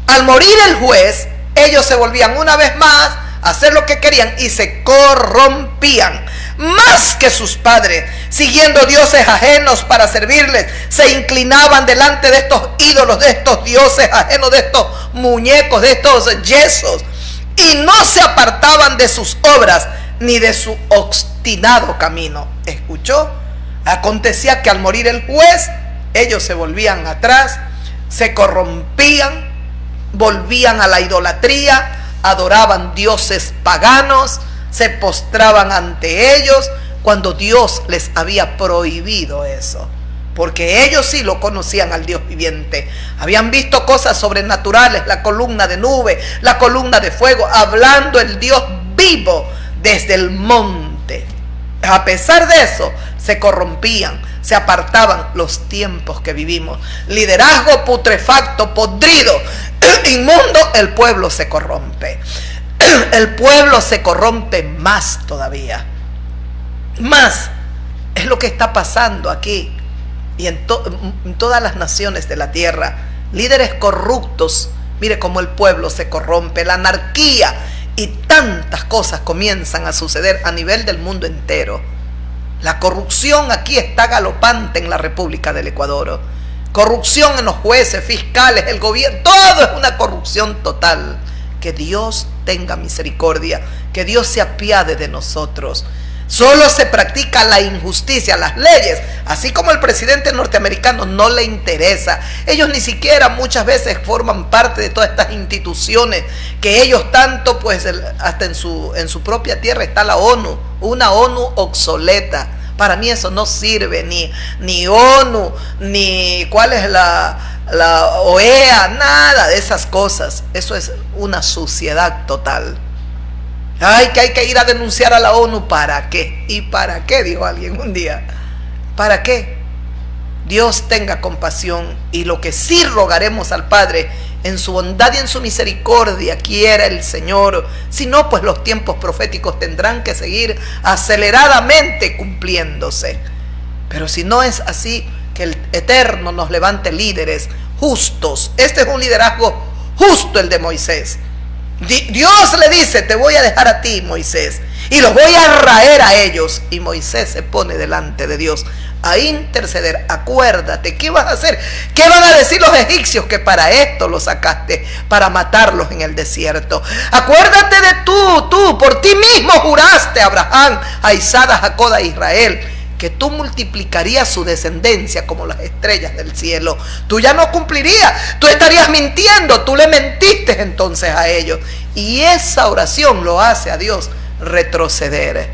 Al morir el juez, ellos se volvían una vez más a hacer lo que querían y se corrompían más que sus padres, siguiendo dioses ajenos para servirles. Se inclinaban delante de estos ídolos, de estos dioses ajenos, de estos muñecos, de estos yesos, y no se apartaban de sus obras ni de su obstinado camino. ¿Escuchó? Acontecía que al morir el juez, ellos se volvían atrás, se corrompían, volvían a la idolatría, adoraban dioses paganos, se postraban ante ellos cuando Dios les había prohibido eso, porque ellos sí lo conocían al Dios viviente. Habían visto cosas sobrenaturales, la columna de nube, la columna de fuego, hablando el Dios vivo desde el monte. A pesar de eso, se corrompían, se apartaban. Los tiempos que vivimos, liderazgo putrefacto, podrido, inmundo, el pueblo se corrompe. El pueblo se corrompe más todavía. Más es lo que está pasando aquí y en todas las naciones de la tierra. Líderes corruptos. Mire cómo el pueblo se corrompe, la anarquía y tantas cosas comienzan a suceder a nivel del mundo entero. La corrupción aquí está galopante en la República del Ecuador. Corrupción en los jueces, fiscales, el gobierno, todo es una corrupción total. Que Dios tenga misericordia, que Dios se apiade de nosotros. Solo se practica la injusticia, las leyes, así como el presidente norteamericano no le interesa. Ellos ni siquiera muchas veces forman parte de todas estas instituciones que ellos tanto, pues hasta en su propia tierra está la ONU, una ONU obsoleta. Para mí eso no sirve, ni ONU, ni cuál es la OEA, nada de esas cosas. Eso es una suciedad total. Ay, que hay que ir a denunciar a la ONU. ¿Para qué? ¿Y para qué? Dijo alguien un día. ¿Para qué? Dios tenga compasión, y lo que sí rogaremos al Padre, en su bondad y en su misericordia, quiera el Señor. Si no, pues los tiempos proféticos tendrán que seguir aceleradamente cumpliéndose. Pero si no es así, que el Eterno nos levante líderes justos. Este es un liderazgo justo, el de Moisés. Dios le dice: te voy a dejar a ti, Moisés, y los voy a raer a ellos. Y Moisés se pone delante de Dios a interceder. Acuérdate, ¿qué vas a hacer? ¿Qué van a decir los egipcios? Que para esto los sacaste, para matarlos en el desierto. Acuérdate de tú, por ti mismo juraste a Abraham, a Isaac, a Jacob, a Israel, que tú multiplicarías su descendencia como las estrellas del cielo. Tú ya no cumplirías, tú estarías mintiendo, tú le mentiste entonces a ellos. Y esa oración lo hace a Dios retroceder,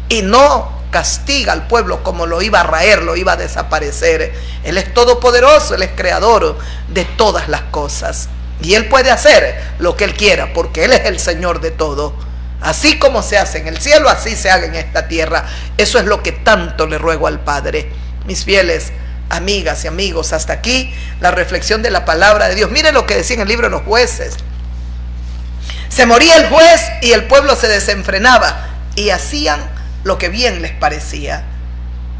y no castiga al pueblo como lo iba a raer, lo iba a desaparecer. Él es todopoderoso, Él es creador de todas las cosas, y Él puede hacer lo que Él quiera, porque Él es el Señor de todo. Así como se hace en el cielo, así se haga en esta tierra. Eso es lo que tanto le ruego al Padre. Mis fieles amigas y amigos, hasta aquí la reflexión de la palabra de Dios. Miren lo que decía en el libro de los Jueces. Se moría el juez y el pueblo se desenfrenaba y hacían lo que bien les parecía.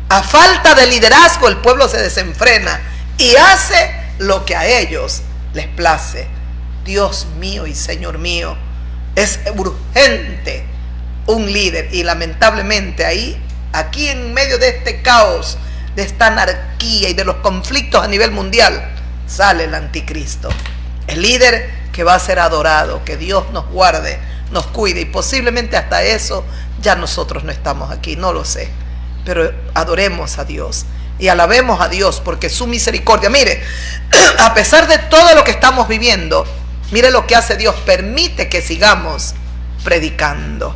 A falta de liderazgo, el pueblo se desenfrena y hace lo que a ellos les place. Dios mío y Señor mío, es urgente un líder, y lamentablemente aquí en medio de este caos, de esta anarquía y de los conflictos a nivel mundial, sale el anticristo, el líder que va a ser adorado. Que Dios nos guarde, nos cuide, y posiblemente hasta eso ya nosotros no estamos aquí, no lo sé, pero adoremos a Dios y alabemos a Dios, porque su misericordia, mire, a pesar de todo lo que estamos viviendo, mire lo que hace Dios: permite que sigamos predicando.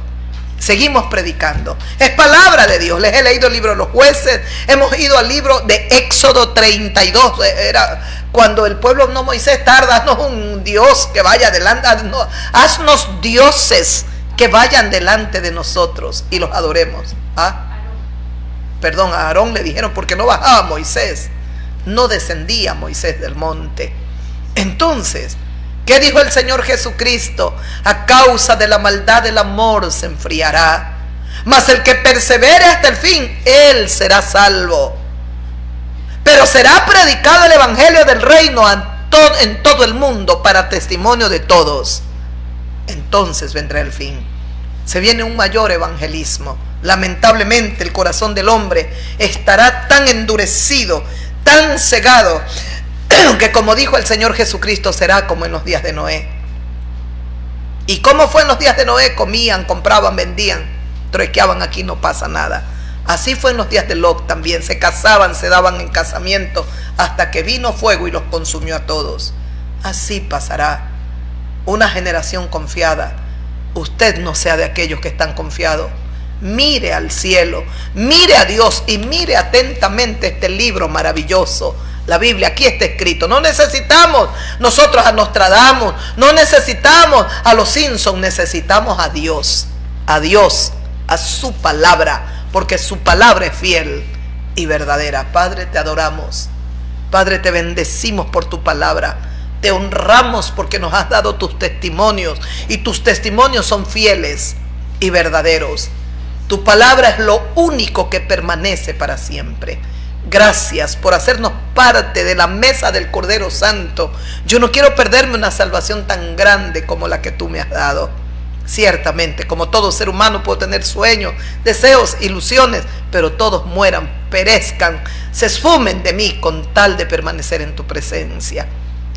Seguimos predicando. Es palabra de Dios. Les he leído el libro de los Jueces. Hemos ido al libro de Éxodo 32. Era cuando el pueblo, no, Moisés, tarda, haznos un Dios que vaya adelante. Haznos dioses que vayan delante de nosotros y los adoremos. Perdón, a Aarón le dijeron, porque no bajaba Moisés. No descendía Moisés del monte. Entonces, ¿qué dijo el Señor Jesucristo? A causa de la maldad del amor se enfriará, mas el que persevere hasta el fin, él será salvo. Pero será predicado el evangelio del reino en todo el mundo para testimonio de todos. Entonces vendrá el fin. Se viene un mayor evangelismo. Lamentablemente el corazón del hombre estará tan endurecido, tan cegado, que, como dijo el Señor Jesucristo, será como en los días de Noé. ¿Y cómo fue en los días de Noé? Comían, compraban, vendían, truequeaban, aquí no pasa nada. Así fue en los días de Lot también. Se casaban, se daban en casamiento, hasta que vino fuego y los consumió a todos. Así pasará una generación confiada. Usted no sea de aquellos que están confiados. Mire al cielo, mire a Dios y mire atentamente este libro maravilloso, la Biblia. Aquí está escrito. No necesitamos nosotros a Nostradamus, no necesitamos a los Simpson, necesitamos a Dios, a su palabra, porque su palabra es fiel y verdadera. Padre, te adoramos. Padre, te bendecimos por tu palabra. Te honramos porque nos has dado tus testimonios, y tus testimonios son fieles y verdaderos. Tu palabra es lo único que permanece para siempre. Gracias por hacernos parte de la mesa del Cordero Santo. Yo no quiero perderme una salvación tan grande como la que tú me has dado. Ciertamente, como todo ser humano, puedo tener sueños, deseos, ilusiones, pero todos mueran, perezcan, se esfumen de mí con tal de permanecer en tu presencia.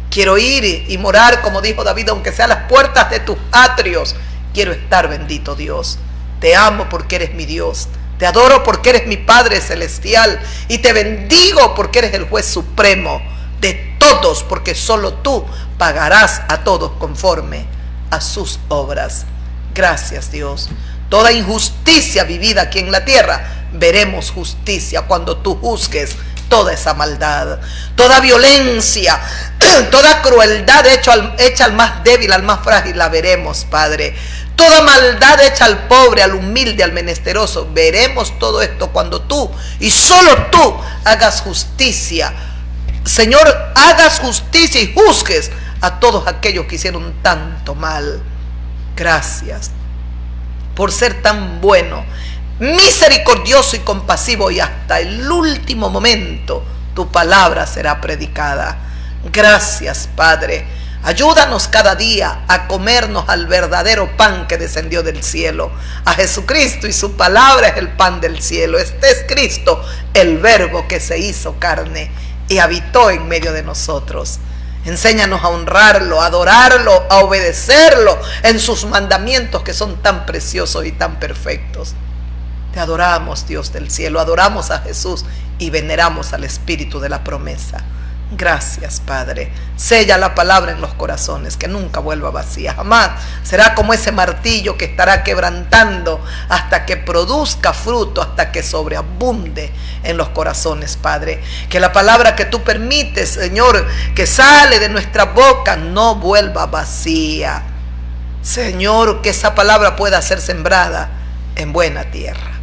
Quiero ir y morar, como dijo David, aunque sea a las puertas de tus atrios. Quiero estar, bendito Dios. Te amo porque eres mi Dios. Te adoro porque eres mi Padre celestial y te bendigo porque eres el juez supremo de todos, porque solo tú pagarás a todos conforme a sus obras. Gracias, Dios. Toda injusticia vivida aquí en la tierra, veremos justicia cuando tú juzgues toda esa maldad, toda violencia, toda crueldad hecha al más débil, al más frágil, la veremos, Padre. Toda maldad hecha al pobre, al humilde, al menesteroso, veremos todo esto cuando tú y solo tú hagas justicia. Señor, hagas justicia y juzgues a todos aquellos que hicieron tanto mal. Gracias por ser tan bueno, misericordioso y compasivo, y hasta el último momento tu palabra será predicada. Gracias, Padre. Ayúdanos cada día a comernos al verdadero pan que descendió del cielo, a Jesucristo, y su palabra es el pan del cielo. Este es Cristo, el verbo que se hizo carne y habitó en medio de nosotros. Enséñanos a honrarlo, a adorarlo, a obedecerlo en sus mandamientos que son tan preciosos y tan perfectos. Te adoramos, Dios del cielo, adoramos a Jesús y veneramos al Espíritu de la promesa. Gracias, Padre. Sella la palabra en los corazones, que nunca vuelva vacía, jamás. Será como ese martillo que estará quebrantando hasta que produzca fruto, hasta que sobreabunde en los corazones, Padre. Que la palabra que tú permites, Señor, que sale de nuestra boca, no vuelva vacía. Señor, que esa palabra pueda ser sembrada en buena tierra.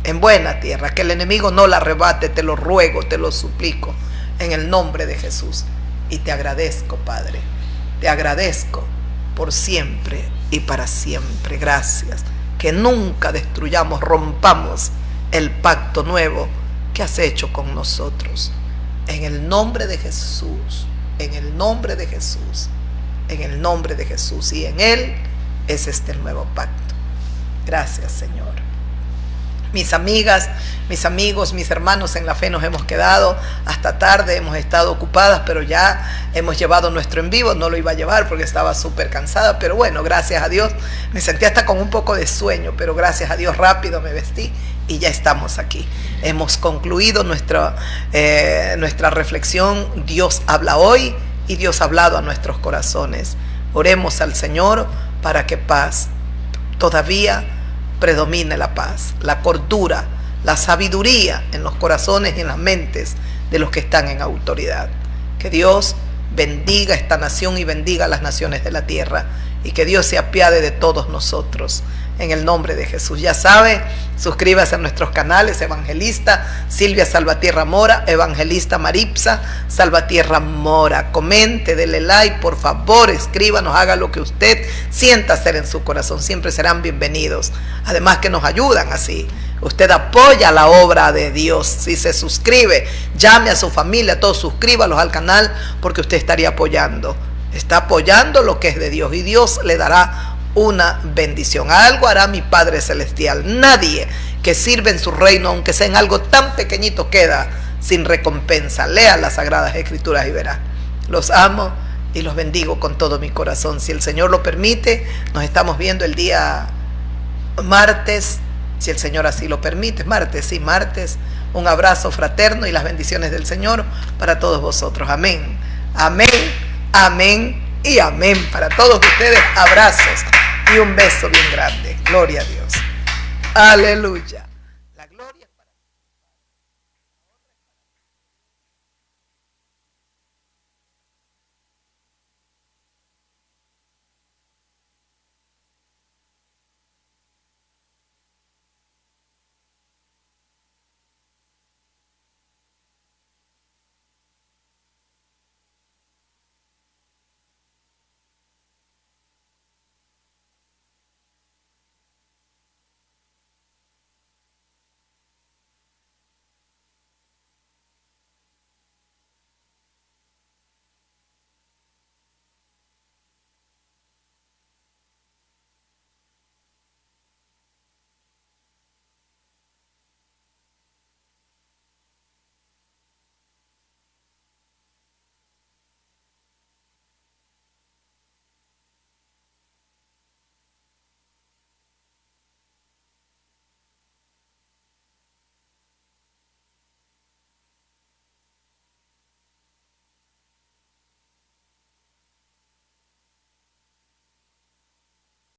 En buena tierra, que el enemigo no la arrebate, te lo ruego, te lo suplico, en el nombre de Jesús. Y te agradezco, Padre, te agradezco por siempre y para siempre. Gracias. Que nunca destruyamos, rompamos el pacto nuevo que has hecho con nosotros. En el nombre de Jesús, en el nombre de Jesús, en el nombre de Jesús. Y en Él es este el nuevo pacto. Gracias, Señor. Mis amigas, mis amigos, mis hermanos en la fe, nos hemos quedado hasta tarde, hemos estado ocupadas, pero ya hemos llevado nuestro en vivo. No lo iba a llevar porque estaba súper cansada, pero bueno, gracias a Dios, me sentí hasta con un poco de sueño, pero gracias a Dios rápido me vestí y ya estamos aquí. Hemos concluido nuestra reflexión. Dios habla hoy y Dios ha hablado a nuestros corazones. Oremos al Señor para que paz todavía predomine, la paz, la cordura, la sabiduría en los corazones y en las mentes de los que están en autoridad. Que Dios bendiga esta nación y bendiga a las naciones de la tierra, y que Dios se apiade de todos nosotros en el nombre de Jesús. Ya sabe, suscríbase a nuestros canales: Evangelista Silvia Salvatierra Mora, Evangelista Maripsa Salvatierra Mora. Comente, dele like, por favor, escríbanos, haga lo que usted sienta hacer en su corazón. Siempre serán bienvenidos. Además que nos ayudan así. Usted apoya la obra de Dios. Si se suscribe, llame a su familia, todos suscríbalos al canal, porque usted estaría apoyando. Está apoyando lo que es de Dios, y Dios le dará una bendición. Algo hará mi Padre celestial. Nadie que sirve en su reino, aunque sea en algo tan pequeñito, queda sin recompensa. Lea las Sagradas Escrituras y verá. Los amo y los bendigo con todo mi corazón. Si el Señor lo permite, nos estamos viendo el día martes, si el Señor así lo permite. Martes, sí, martes. Un abrazo fraterno y las bendiciones del Señor para todos vosotros. Amén, amén, amén y amén. Para todos ustedes, abrazos y un beso bien grande. Gloria a Dios. Aleluya.